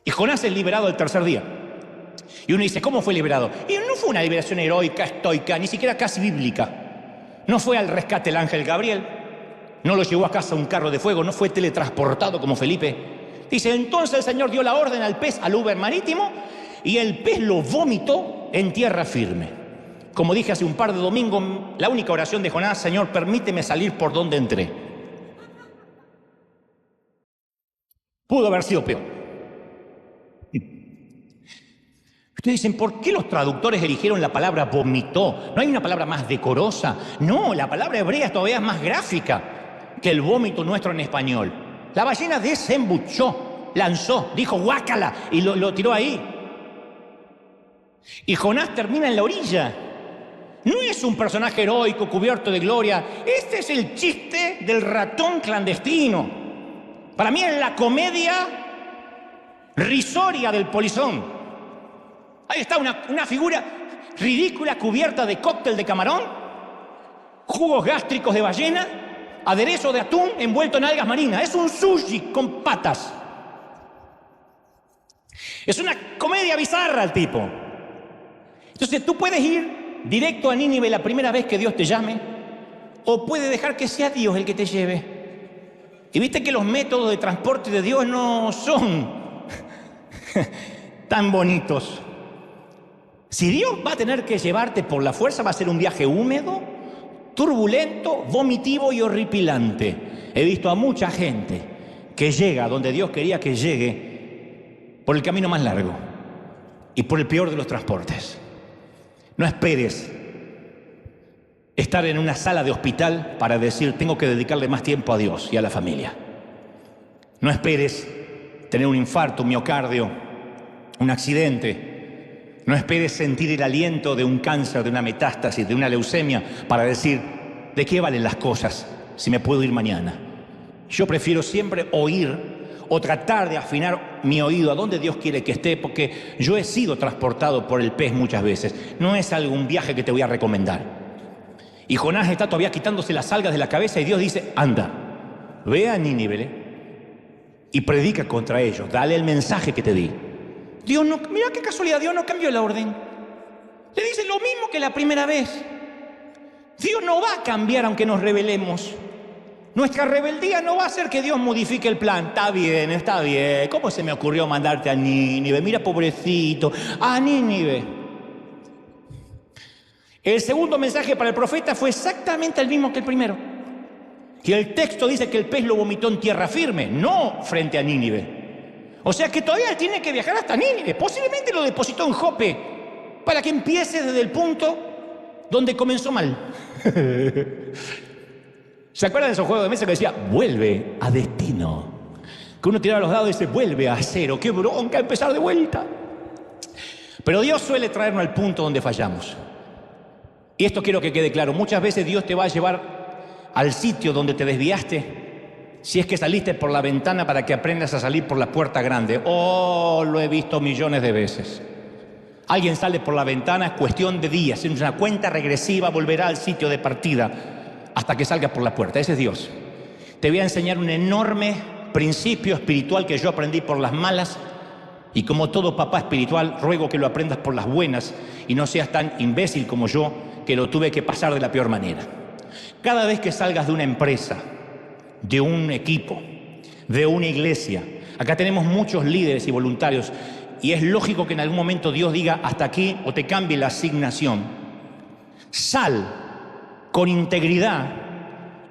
Y Jonás es liberado el tercer día. Y uno dice, ¿cómo fue liberado? Y no fue una liberación heroica, estoica, ni siquiera casi bíblica. No fue al rescate el ángel Gabriel. No lo llevó a casa un carro de fuego. No fue teletransportado como Felipe. Dice, entonces el Señor dio la orden al pez, al Uber marítimo, y el pez lo vomitó en tierra firme. Como dije hace un par de domingos, la única oración de Jonás, Señor, permíteme salir por donde entré. Pudo haber sido peor. Ustedes dicen, ¿por qué los traductores eligieron la palabra vomitó? ¿No hay una palabra más decorosa? No, la palabra hebrea es todavía más gráfica que el vómito nuestro en español. La ballena desembuchó, lanzó, dijo guácala y lo tiró ahí. Y Jonás termina en la orilla. No es un personaje heroico cubierto de gloria. Este es el chiste del ratón clandestino. Para mí es la comedia risoria del polizón. Ahí está una figura ridícula cubierta de cóctel de camarón, jugos gástricos de ballena, aderezo de atún envuelto en algas marinas. Es un sushi con patas. Es una comedia bizarra el tipo. Entonces tú puedes ir directo a Nínive la primera vez que Dios te llame, o puedes dejar que sea Dios el que te lleve. Y viste que los métodos de transporte de Dios no son tan bonitos. Si Dios va a tener que llevarte por la fuerza, va a ser un viaje húmedo, turbulento, vomitivo y horripilante. He visto a mucha gente que llega donde Dios quería que llegue por el camino más largo y por el peor de los transportes. No esperes estar en una sala de hospital para decir, tengo que dedicarle más tiempo a Dios y a la familia. No esperes tener un infarto, un miocardio, un accidente. No esperes sentir el aliento de un cáncer, de una metástasis, de una leucemia para decir, ¿de qué valen las cosas si me puedo ir mañana? Yo prefiero siempre oír o tratar de afinar mi oído a donde Dios quiere que esté, porque yo he sido transportado por el pez muchas veces. No es algún viaje que te voy a recomendar. Y Jonás está todavía quitándose las algas de la cabeza y Dios dice, anda, ve a Nínive y predica contra ellos, dale el mensaje que te di. Dios no, mira qué casualidad, Dios no cambió la orden. Le dice lo mismo que la primera vez. Dios no va a cambiar aunque nos rebelemos. Nuestra rebeldía no va a hacer que Dios modifique el plan. Está bien, está bien. ¿Cómo se me ocurrió mandarte a Nínive? Mira, pobrecito, a Nínive. El segundo mensaje para el profeta fue exactamente el mismo que el primero. Que el texto dice que el pez lo vomitó en tierra firme, no frente a Nínive. O sea que todavía tiene que viajar hasta Nínive. Posiblemente lo depositó en Jope para que empiece desde el punto donde comenzó mal. ¿Se acuerdan de esos juegos de mesa que decía, vuelve a destino? Que uno tiraba los dados y dice, vuelve a cero. ¡Qué bronca empezar de vuelta! Pero Dios suele traernos al punto donde fallamos. Y esto quiero que quede claro. Muchas veces Dios te va a llevar al sitio donde te desviaste, si es que saliste por la ventana para que aprendas a salir por la puerta grande. Oh, lo he visto millones de veces. Alguien sale por la ventana, es cuestión de días, es una cuenta regresiva, volverá al sitio de partida hasta que salgas por la puerta. Ese es Dios. Te voy a enseñar un enorme principio espiritual que yo aprendí por las malas, y como todo papá espiritual, ruego que lo aprendas por las buenas y no seas tan imbécil como yo, que lo tuve que pasar de la peor manera. Cada vez que salgas de una empresa, de un equipo, de una iglesia, acá tenemos muchos líderes y voluntarios, y es lógico que en algún momento Dios diga hasta aquí o te cambie la asignación. Sal con integridad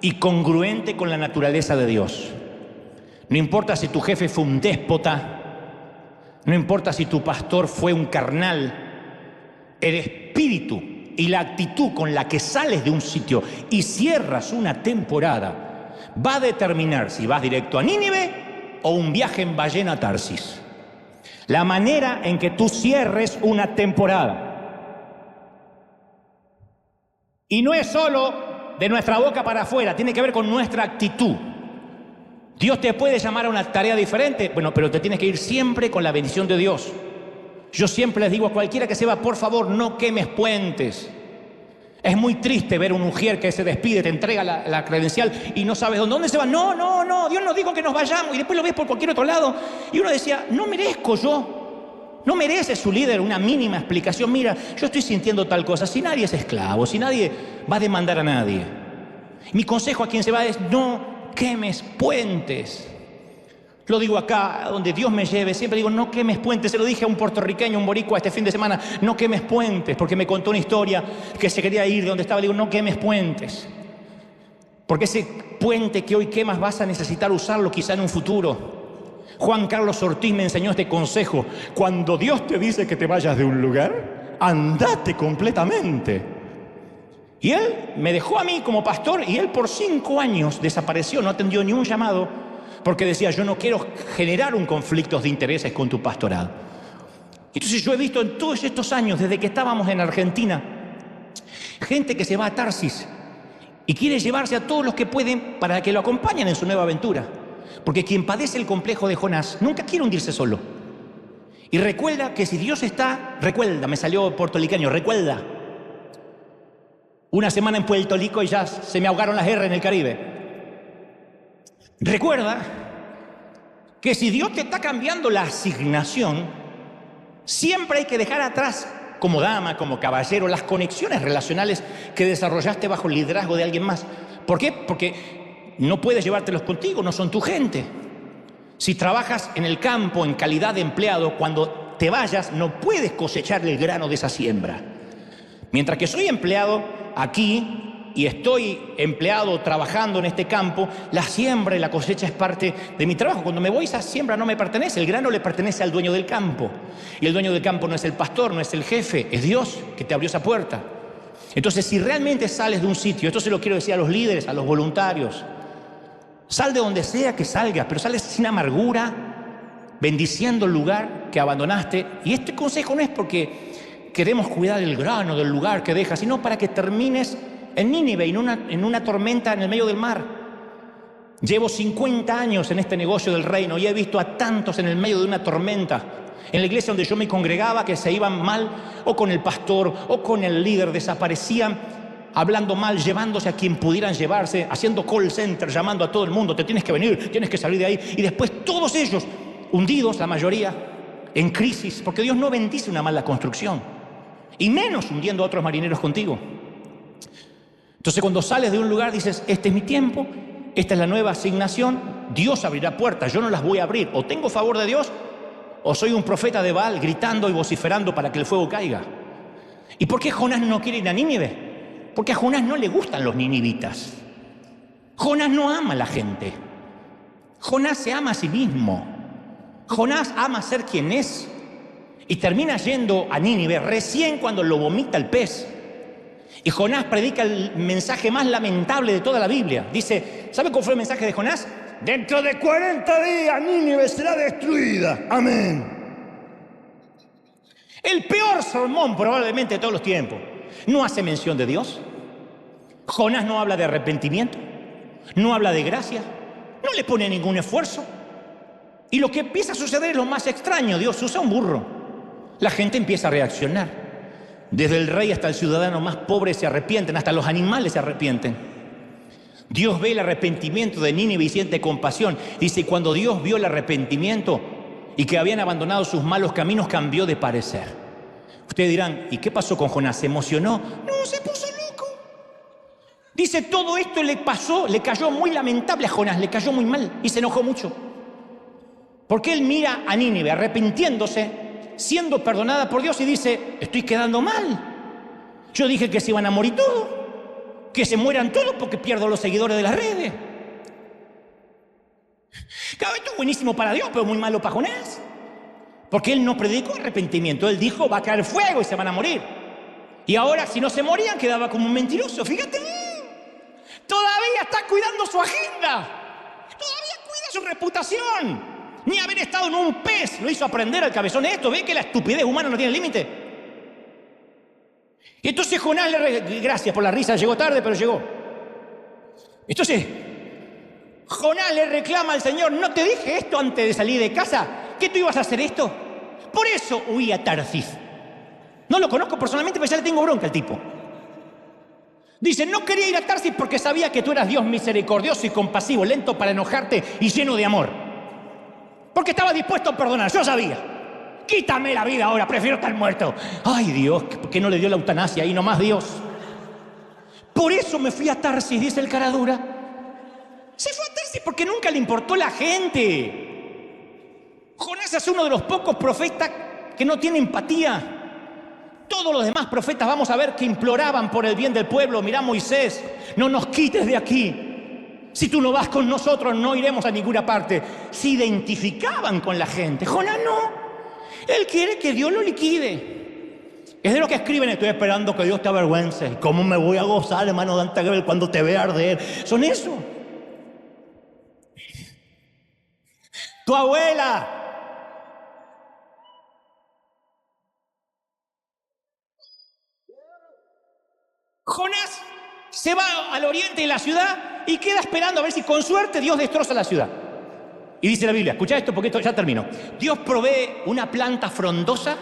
y congruente con la naturaleza de Dios. No importa si tu jefe fue un déspota, No importa si tu pastor fue un carnal, el espíritu y la actitud con la que sales de un sitio y cierras una temporada va a determinar si vas directo a Nínive o un viaje en ballena a Tarsis. La manera en que tú cierres una temporada. Y no es solo de nuestra boca para afuera, tiene que ver con nuestra actitud. Dios te puede llamar a una tarea diferente, bueno, pero te tienes que ir siempre con la bendición de Dios. Yo siempre les digo a cualquiera que se va, por favor, no quemes puentes. Es muy triste ver un ujier que se despide, te entrega la credencial y no sabes dónde se va. No, Dios nos dijo que nos vayamos y después lo ves por cualquier otro lado. Y uno decía, no merezco yo, no merece su líder una mínima explicación. Mira, yo estoy sintiendo tal cosa. Si nadie es esclavo, si nadie va a demandar a nadie. Mi consejo a quien se va es, no quemes puentes. Lo digo acá, donde Dios me lleve, siempre digo, no quemes puentes. Se lo dije a un puertorriqueño, un boricua este fin de semana, no quemes puentes, porque me contó una historia que se quería ir de donde estaba. Le digo, no quemes puentes. Porque ese puente que hoy quemas vas a necesitar usarlo quizá en un futuro. Juan Carlos Ortiz me enseñó este consejo. Cuando Dios te dice que te vayas de un lugar, andate completamente. Y él me dejó a mí como pastor y él por 5 años desapareció, no atendió ni un llamado. Porque decía, yo no quiero generar un conflicto de intereses con tu pastorado. Entonces yo he visto en todos estos años, desde que estábamos en Argentina, gente que se va a Tarsis y quiere llevarse a todos los que pueden para que lo acompañen en su nueva aventura. Porque quien padece el complejo de Jonás nunca quiere hundirse solo. Y recuerda que si Dios está, me salió puertorriqueño, recuerda. Una semana en Puerto Rico y ya se me ahogaron las R en el Caribe. Recuerda que si Dios te está cambiando la asignación, siempre hay que dejar atrás, como dama, como caballero, las conexiones relacionales que desarrollaste bajo el liderazgo de alguien más. ¿Por qué? Porque no puedes llevártelos contigo, no son tu gente. Si trabajas en el campo en calidad de empleado, cuando te vayas no puedes cosechar el grano de esa siembra. Mientras que soy empleado aquí, y estoy empleado trabajando en este campo, la siembra y la cosecha es parte de mi trabajo. Cuando me voy, esa siembra no me pertenece, el grano le pertenece al dueño del campo. Y el dueño del campo no es el pastor, no es el jefe, es Dios que te abrió esa puerta. Entonces, si realmente sales de un sitio, esto se lo quiero decir a los líderes, a los voluntarios, sal de donde sea que salgas, pero sales sin amargura, bendiciendo el lugar que abandonaste. Y este consejo no es porque queremos cuidar el grano del lugar que dejas, sino para que termines en Nínive, en una tormenta en el medio del mar. Llevo 50 años en este negocio del reino y he visto a tantos en el medio de una tormenta. En la iglesia donde yo me congregaba, que se iban mal, o con el pastor, o con el líder, desaparecían, hablando mal, llevándose a quien pudieran llevarse, haciendo call center, llamando a todo el mundo, te tienes que venir, tienes que salir de ahí. Y después todos ellos, hundidos, la mayoría, en crisis, porque Dios no bendice una mala construcción, y menos hundiendo a otros marineros contigo. Entonces cuando sales de un lugar dices, este es mi tiempo, esta es la nueva asignación, Dios abrirá puertas, yo no las voy a abrir. O tengo favor de Dios, o soy un profeta de Baal gritando y vociferando para que el fuego caiga. ¿Y por qué Jonás no quiere ir a Nínive? Porque a Jonás no le gustan los ninivitas. Jonás no ama a la gente. Jonás se ama a sí mismo. Jonás ama ser quien es. Y termina yendo a Nínive recién cuando lo vomita el pez. Y Jonás predica el mensaje más lamentable de toda la Biblia. Dice, ¿sabe cuál fue el mensaje de Jonás? Dentro de 40 días Nínive será destruida. Amén. El peor sermón probablemente de todos los tiempos. No hace mención de Dios. Jonás no habla de arrepentimiento. No habla de gracia. No le pone ningún esfuerzo. Y lo que empieza a suceder es lo más extraño. Dios usa un burro. La gente empieza a reaccionar. Desde el rey hasta el ciudadano más pobre se arrepienten, hasta los animales se arrepienten. Dios ve el arrepentimiento de Nínive y siente compasión. Dice, cuando Dios vio el arrepentimiento y que habían abandonado sus malos caminos, cambió de parecer. Ustedes dirán, ¿y qué pasó con Jonás? ¿Se emocionó? No, se puso loco. Dice, todo esto le pasó, le cayó muy lamentable a Jonás, le cayó muy mal y se enojó mucho. Porque él mira a Nínive arrepintiéndose, siendo perdonada por Dios y dice, estoy quedando mal. Yo dije que se iban a morir todos, que se mueran todos porque pierdo los seguidores de las redes. Claro, esto es buenísimo para Dios, pero muy malo para Jonás. Porque él no predicó arrepentimiento, él dijo va a caer fuego y se van a morir. Y ahora si no se morían quedaba como un mentiroso, fíjate. Todavía está cuidando su agenda, todavía cuida su reputación. Ni haber estado en un pez lo hizo aprender al cabezón esto. ¿Ve que la estupidez humana no tiene límite? Y entonces Jonás gracias por la risa, llegó tarde pero llegó. Entonces Jonás le reclama al Señor, ¿no te dije esto antes de salir de casa? ¿Que tú ibas a hacer esto? Por eso huí a Tarsis. No lo conozco personalmente, pero ya le tengo bronca al tipo. Dice, no quería ir a Tarsis porque sabía que tú eras Dios misericordioso y compasivo, lento para enojarte y lleno de amor. Porque estaba dispuesto a perdonar, yo sabía. Quítame la vida ahora, prefiero estar muerto. Ay Dios, ¿por qué no le dio la eutanasia ahí nomás Dios? Por eso me fui a Tarsis, dice el caradura. Se fue a Tarsis porque nunca le importó la gente. Jonás es uno de los pocos profetas que no tiene empatía. Todos los demás profetas, vamos a ver, que imploraban por el bien del pueblo. Mirá Moisés, no nos quites de aquí. Si tú no vas con nosotros, no iremos a ninguna parte. Se identificaban con la gente. Jonás no. Él quiere que Dios lo liquide. Es de lo que escriben, estoy esperando que Dios te avergüence. ¿Cómo me voy a gozar, hermano Dante Gebel, cuando te vea arder? Son eso. Tu abuela. Jonás se va al oriente de la ciudad y queda esperando a ver si con suerte Dios destroza la ciudad. Y dice la Biblia, escucha esto porque esto ya terminó. Dios provee una planta frondosa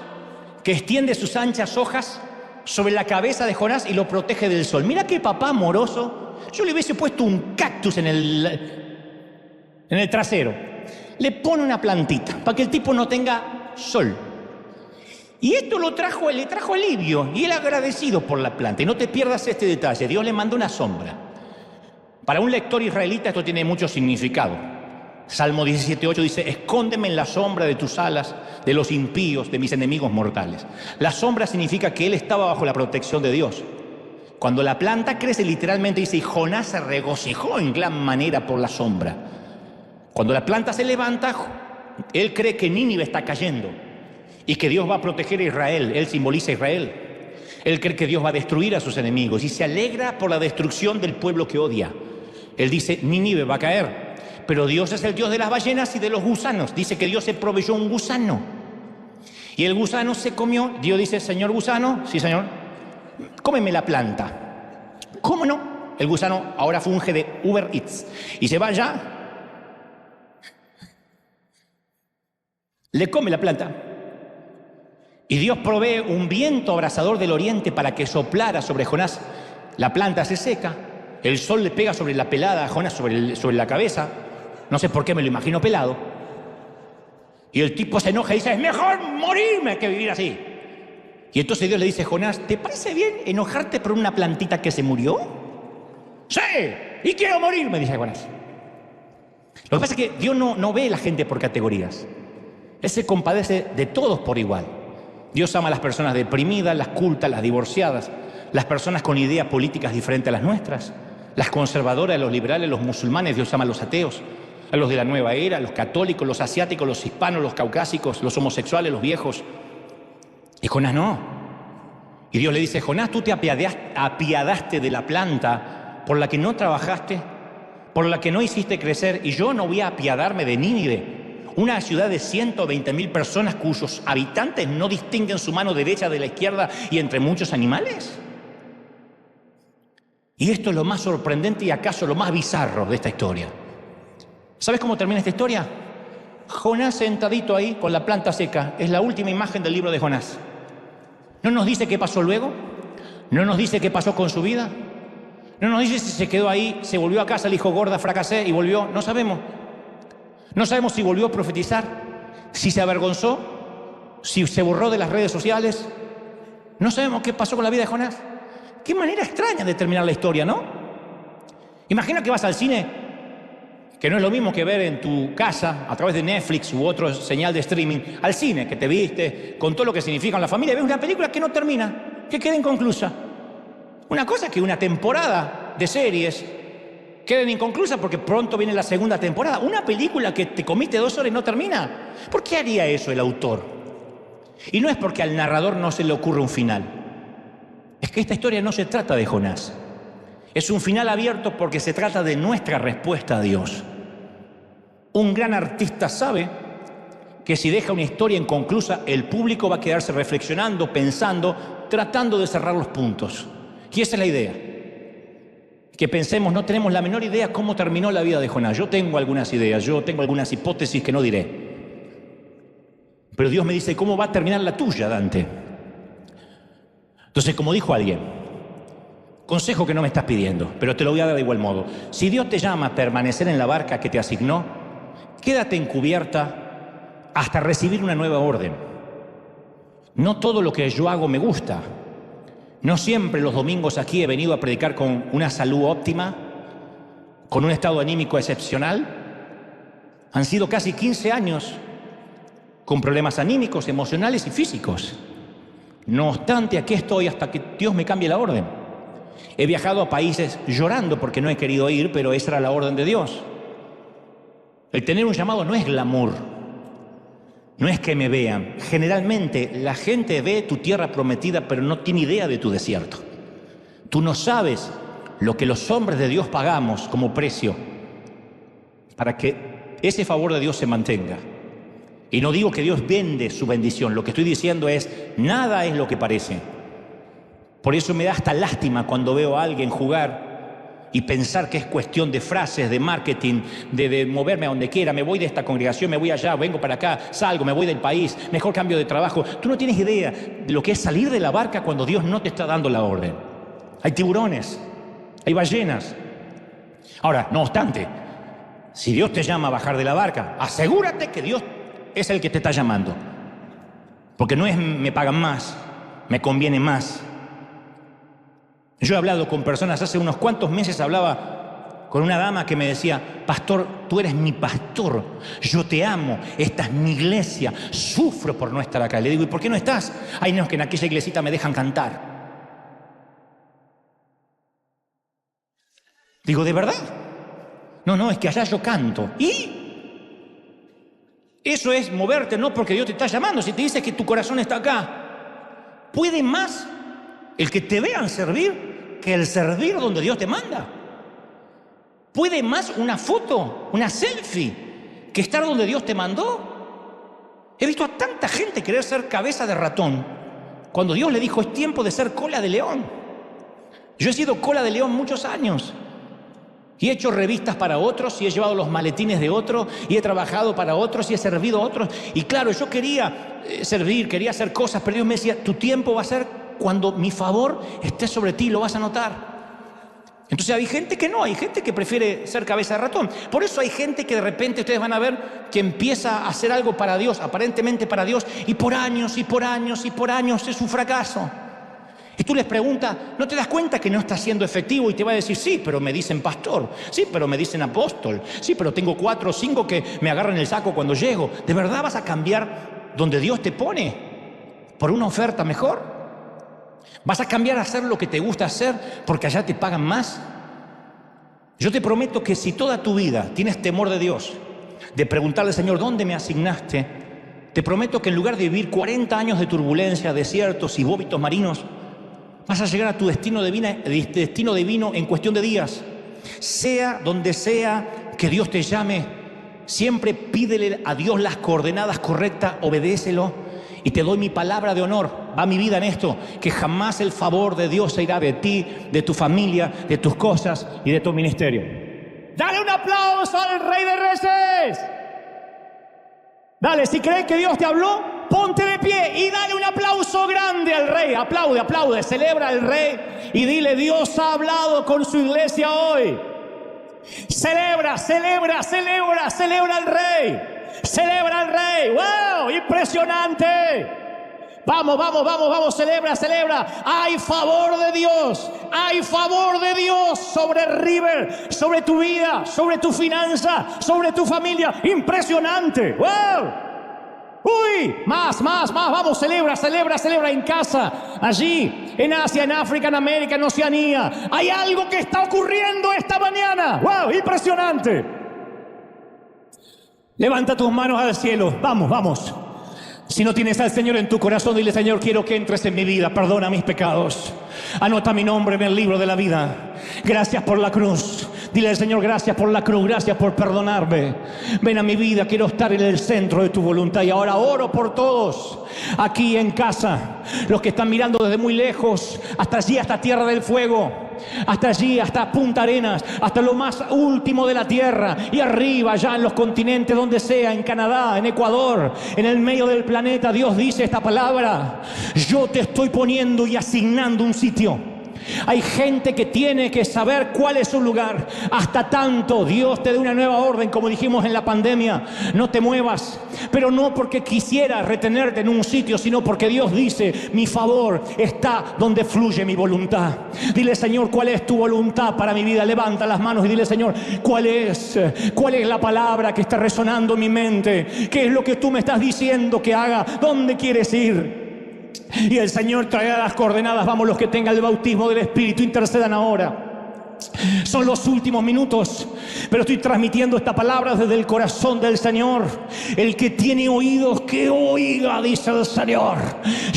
que extiende sus anchas hojas sobre la cabeza de Jonás y lo protege del sol. Mira qué papá amoroso. Yo le hubiese puesto un cactus en el trasero. Le pone una plantita para que el tipo no tenga sol. Y esto le trajo alivio y él agradecido por la planta. Y no te pierdas este detalle, Dios le mandó una sombra. Para un lector israelita esto tiene mucho significado. Salmo 17:8 dice, escóndeme en la sombra de tus alas, de los impíos, de mis enemigos mortales. La sombra significa que él estaba bajo la protección de Dios. Cuando la planta crece, literalmente dice, y Jonás se regocijó en gran manera por la sombra. Cuando la planta se levanta, él cree que Nínive está cayendo y que Dios va a proteger a Israel. Él simboliza a Israel. Él cree que Dios va a destruir a sus enemigos y se alegra por la destrucción del pueblo que odia. Él dice, Nínive va a caer. Pero Dios es el Dios de las ballenas y de los gusanos. Dice que Dios se proveyó un gusano. Y el gusano se comió. Dios dice, señor gusano, sí señor, cómeme la planta. ¿Cómo no? El gusano ahora funge de Uber Eats. Y se va allá, le come la planta. Y Dios provee un viento abrasador del oriente para que soplara sobre Jonás. La planta se seca. El sol le pega sobre la pelada a Jonás, sobre la cabeza. No sé por qué me lo imagino pelado. Y el tipo se enoja y dice, es mejor morirme que vivir así. Y entonces Dios le dice a Jonás, ¿te parece bien enojarte por una plantita que se murió? Sí, y quiero morirme, dice Jonás. Lo que pasa es que Dios no ve a la gente por categorías. Él se compadece de todos por igual. Dios ama a las personas deprimidas, las cultas, las divorciadas, las personas con ideas políticas diferentes a las nuestras, las conservadoras, los liberales, los musulmanes. Dios ama a los ateos, a los de la nueva era, los católicos, los asiáticos, los hispanos, los caucásicos, los homosexuales, los viejos. Y Jonás no. Y Dios le dice, Jonás, tú te apiadaste de la planta por la que no trabajaste, por la que no hiciste crecer, y yo no voy a apiadarme de Nínive, una ciudad de 120.000 personas cuyos habitantes no distinguen su mano derecha de la izquierda y entre muchos animales. Y esto es lo más sorprendente y acaso lo más bizarro de esta historia. ¿Sabes cómo termina esta historia? Jonás sentadito ahí con la planta seca. Es la última imagen del libro de Jonás. No nos dice qué pasó luego. No nos dice qué pasó con su vida. No nos dice si se quedó ahí, se volvió a casa, le dijo gorda, fracasé y volvió. No sabemos. No sabemos si volvió a profetizar, si se avergonzó, si se borró de las redes sociales. No sabemos qué pasó con la vida de Jonás. Qué manera extraña de terminar la historia, ¿no? Imagina que vas al cine, que no es lo mismo que ver en tu casa a través de Netflix u otro señal de streaming, al cine, que te viste, con todo lo que significa en la familia, ves una película que no termina, que queda inconclusa. Una cosa es que una temporada de series queden inconclusas porque pronto viene la segunda temporada. Una película que te comiste 2 horas y no termina. ¿Por qué haría eso el autor? Y no es porque al narrador no se le ocurre un final. Es que esta historia no se trata de Jonás. Es un final abierto porque se trata de nuestra respuesta a Dios. Un gran artista sabe que si deja una historia inconclusa, el público va a quedarse reflexionando, pensando, tratando de cerrar los puntos. Y esa es la idea. Que pensemos, no tenemos la menor idea cómo terminó la vida de Jonás. Yo tengo algunas ideas, yo tengo algunas hipótesis que no diré. Pero Dios me dice, ¿cómo va a terminar la tuya, Dante? Entonces, como dijo alguien, consejo que no me estás pidiendo, pero te lo voy a dar de igual modo. Si Dios te llama a permanecer en la barca que te asignó, quédate encubierta hasta recibir una nueva orden. No todo lo que yo hago me gusta. No siempre los domingos aquí he venido a predicar con una salud óptima, con un estado anímico excepcional. Han sido casi 15 años con problemas anímicos, emocionales y físicos. No obstante, aquí estoy hasta que Dios me cambie la orden. He viajado a países llorando porque no he querido ir, pero esa era la orden de Dios. El tener un llamado no es glamour, no es que me vean. Generalmente la gente ve tu tierra prometida, pero no tiene idea de tu desierto. Tú no sabes lo que los hombres de Dios pagamos como precio para que ese favor de Dios se mantenga. Y no digo que Dios vende su bendición, lo que estoy diciendo es, nada es lo que parece. Por eso me da hasta lástima cuando veo a alguien jugar y pensar que es cuestión de frases, de marketing, de moverme a donde quiera, me voy de esta congregación, me voy allá, vengo para acá, salgo, me voy del país, mejor cambio de trabajo. Tú no tienes idea de lo que es salir de la barca cuando Dios no te está dando la orden. Hay tiburones, hay ballenas. Ahora, no obstante, si Dios te llama a bajar de la barca, asegúrate que Dios es el que te está llamando. Porque no es me pagan más, me conviene más. Yo he hablado con personas, hace unos cuantos meses hablaba con una dama que me decía, pastor, tú eres mi pastor, yo te amo, esta es mi iglesia, sufro por no estar acá. Le digo, ¿y por qué no estás? Ay, no, es que en aquella iglesita me dejan cantar. Digo, ¿de verdad? No, es que allá yo canto. ¿Y? Eso es moverte, no porque Dios te está llamando. Si te dice que tu corazón está acá, ¿puede más el que te vean servir que el servir donde Dios te manda? ¿Puede más una foto, una selfie, que estar donde Dios te mandó? He visto a tanta gente querer ser cabeza de ratón cuando Dios le dijo, es tiempo de ser cola de león. Yo he sido cola de león muchos años. Y he hecho revistas para otros, y he llevado los maletines de otros, y he trabajado para otros, y he servido a otros. Y claro, yo quería servir, quería hacer cosas, pero Dios me decía, tu tiempo va a ser cuando mi favor esté sobre ti, lo vas a notar. Entonces hay gente que no, hay gente que prefiere ser cabeza de ratón. Por eso hay gente que de repente ustedes van a ver que empieza a hacer algo para Dios, aparentemente para Dios, y por años, y por años, y por años es un fracaso. Y tú les preguntas, ¿no te das cuenta que no está siendo efectivo? Y te va a decir, sí, pero me dicen pastor, sí, pero me dicen apóstol, sí, pero tengo 4 o 5 que me agarran el saco cuando llego. ¿De verdad vas a cambiar donde Dios te pone por una oferta mejor? ¿Vas a cambiar a hacer lo que te gusta hacer porque allá te pagan más? Yo te prometo que si toda tu vida tienes temor de Dios, de preguntarle, Señor, ¿dónde me asignaste? Te prometo que en lugar de vivir 40 años de turbulencia, desiertos y vómitos marinos, vas a llegar a tu destino divino en cuestión de días. Sea donde sea que Dios te llame, siempre pídele a Dios las coordenadas correctas, obedécelo. Y te doy mi palabra de honor, va mi vida en esto, que jamás el favor de Dios se irá de ti, de tu familia, de tus cosas y de tu ministerio. Dale un aplauso al Rey de Reyes. Dale, si crees que Dios te habló, ponte de pie y dale un aplauso grande al Rey. Aplaude, aplaude, celebra al Rey y dile, Dios ha hablado con su iglesia hoy. Celebra, celebra, celebra, celebra al Rey. Celebra al Rey. ¡Wow! ¡Impresionante! Vamos, vamos, vamos, vamos, celebra, celebra. Hay favor de Dios. Hay favor de Dios sobre River, sobre tu vida, sobre tu finanza, sobre tu familia. Impresionante. ¡Wow! ¡Uy! Más, vamos, celebra, celebra, celebra en casa, allí, en Asia, en África, en América, en Oceanía. Hay algo que está ocurriendo esta mañana. ¡Wow! Impresionante. Levanta tus manos al cielo. Vamos, vamos. Si no tienes al Señor en tu corazón, dile: Señor, quiero que entres en mi vida, perdona mis pecados, anota mi nombre en el libro de la vida. Gracias por la cruz. Dile al Señor: gracias por la cruz, gracias por perdonarme. Ven a mi vida, quiero estar en el centro de tu voluntad. Y ahora oro por todos aquí en casa, los que están mirando desde muy lejos, hasta allí, hasta Tierra del Fuego, hasta allí, hasta Punta Arenas, hasta lo más último de la tierra, y arriba, allá en los continentes, donde sea, en Canadá, en Ecuador, en el medio del planeta. Dios dice esta palabra: yo te estoy poniendo y asignando un sitio. Hay gente que tiene que saber cuál es su lugar. Hasta tanto Dios te dé una nueva orden, como dijimos en la pandemia, no te muevas. Pero no porque quisiera retenerte en un sitio, sino porque Dios dice: mi favor está donde fluye mi voluntad. Dile: Señor, ¿cuál es tu voluntad para mi vida? Levanta las manos y dile: Señor, ¿cuál es la palabra que está resonando en mi mente? ¿Qué es lo que tú me estás diciendo que haga? ¿Dónde quieres ir? Y el Señor traerá las coordenadas. Vamos, los que tengan el bautismo del Espíritu, intercedan ahora. Son los últimos minutos, pero estoy transmitiendo esta palabra desde el corazón del Señor. El que tiene oídos, que oiga, dice el Señor.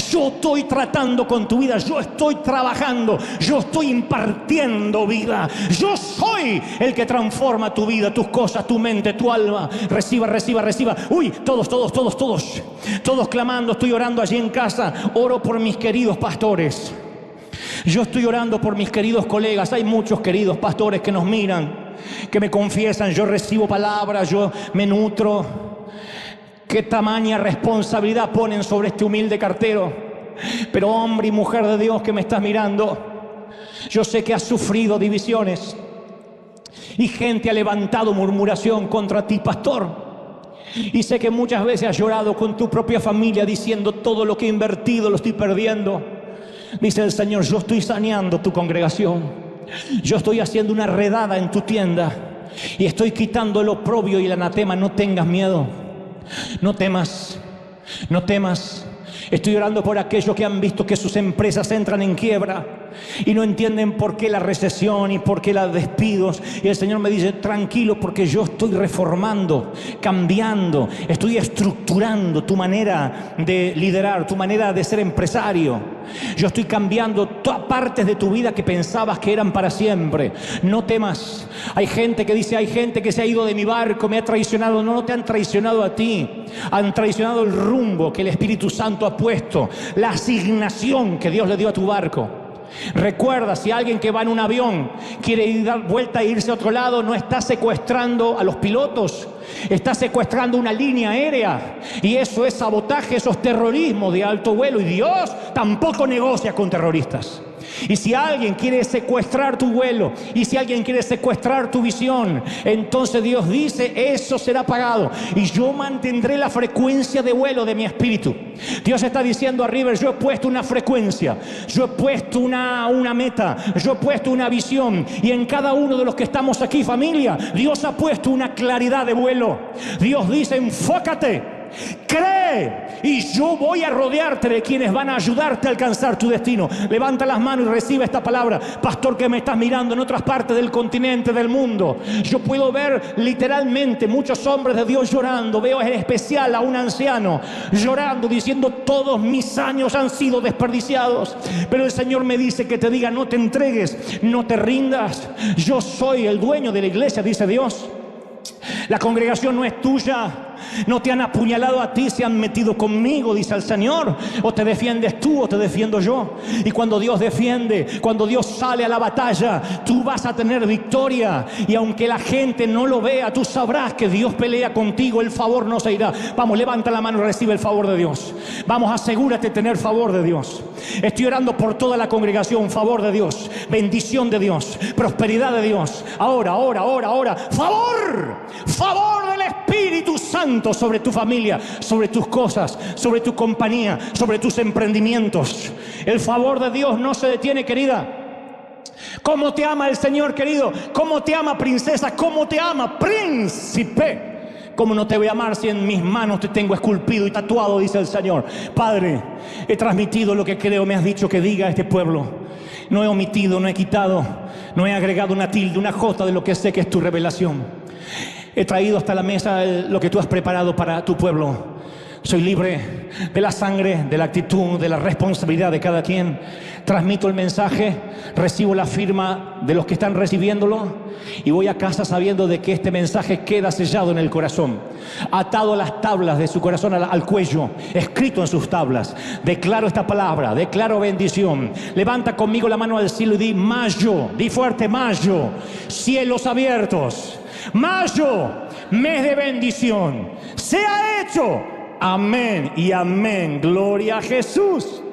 Yo estoy tratando con tu vida, yo estoy trabajando, yo estoy impartiendo vida. Yo soy el que transforma tu vida, tus cosas, tu mente, tu alma. Reciba, reciba, reciba. Uy, todos clamando. Estoy orando allí en casa. Oro por mis queridos pastores. Yo estoy orando por mis queridos colegas. Hay muchos queridos pastores que nos miran, que me confiesan: yo recibo palabras, yo me nutro. Qué tamaña responsabilidad ponen sobre este humilde cartero. Pero hombre y mujer de Dios que me estás mirando, yo sé que has sufrido divisiones y gente ha levantado murmuración contra ti, pastor. Y sé que muchas veces has llorado con tu propia familia diciendo: todo lo que he invertido lo estoy perdiendo. Dice el Señor: yo estoy saneando tu congregación. Yo estoy haciendo una redada en tu tienda y estoy quitando el oprobio y el anatema. No tengas miedo, no temas, no temas. Estoy orando por aquellos que han visto que sus empresas entran en quiebra y no entienden por qué la recesión y por qué los despidos. Y el Señor me dice: tranquilo, porque yo estoy reformando, cambiando, estoy estructurando tu manera de liderar, tu manera de ser empresario. Yo estoy cambiando todas partes de tu vida que pensabas que eran para siempre. No temas. Hay gente que dice: hay gente que se ha ido de mi barco, me ha traicionado. No te han traicionado a ti, han traicionado el rumbo que el Espíritu Santo ha puesto, la asignación que Dios le dio a tu barco. Recuerda, si alguien que va en un avión quiere dar vuelta e irse a otro lado, no está secuestrando a los pilotos, está secuestrando una línea aérea. Y eso es sabotaje, eso es terrorismo de alto vuelo. Y Dios tampoco negocia con terroristas. Y si alguien quiere secuestrar tu vuelo, y si alguien quiere secuestrar tu visión, entonces Dios dice: eso será pagado, y yo mantendré la frecuencia de vuelo de mi espíritu. Dios está diciendo a River: yo he puesto una frecuencia, yo he puesto una meta, yo he puesto una visión, y en cada uno de los que estamos aquí, familia, Dios ha puesto una claridad de vuelo. Dios dice: enfócate, cree, y yo voy a rodearte de quienes van a ayudarte a alcanzar tu destino. Levanta las manos y recibe esta palabra. Pastor, que me estás mirando en otras partes del continente, del mundo, yo puedo ver literalmente muchos hombres de Dios llorando. Veo en especial a un anciano llorando, diciendo: todos mis años han sido desperdiciados. Pero el Señor me dice que te diga: no te entregues, no te rindas. Yo soy el dueño de la iglesia, dice Dios. La congregación no es tuya. No te han apuñalado a ti, se han metido conmigo, dice el Señor. O te defiendes tú o te defiendo yo. Y cuando Dios defiende, cuando Dios sale a la batalla, tú vas a tener victoria. Y aunque la gente no lo vea, tú sabrás que Dios pelea contigo. El favor no se irá. Vamos, levanta la mano y recibe el favor de Dios. Vamos, asegúrate de tener favor de Dios. Estoy orando por toda la congregación. Favor de Dios, bendición de Dios, prosperidad de Dios. Ahora. Favor del Espíritu Santo sobre tu familia, sobre tus cosas, sobre tu compañía, sobre tus emprendimientos. El favor de Dios no se detiene, querida. ¿Cómo te ama el Señor, querido? ¿Cómo te ama, princesa? ¿Cómo te ama, príncipe? ¿Cómo no te voy a amar si en mis manos te tengo esculpido y tatuado? Dice el Señor. Padre, he transmitido lo que creo me has dicho que diga a este pueblo. No he omitido, no he quitado, no he agregado una tilde, una jota de lo que sé que es tu revelación. He traído hasta la mesa lo que tú has preparado para tu pueblo. Soy libre de la sangre, de la actitud, de la responsabilidad de cada quien. Transmito el mensaje, recibo la firma de los que están recibiéndolo y voy a casa sabiendo de que este mensaje queda sellado en el corazón, atado a las tablas de su corazón, al cuello, escrito en sus tablas. Declaro esta palabra, declaro bendición. Levanta conmigo la mano al cielo y di mayo, di fuerte mayo, cielos abiertos, mayo, mes de bendición, sea hecho. Amén y amén. Gloria a Jesús.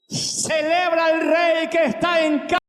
Celebra al Rey que está en casa.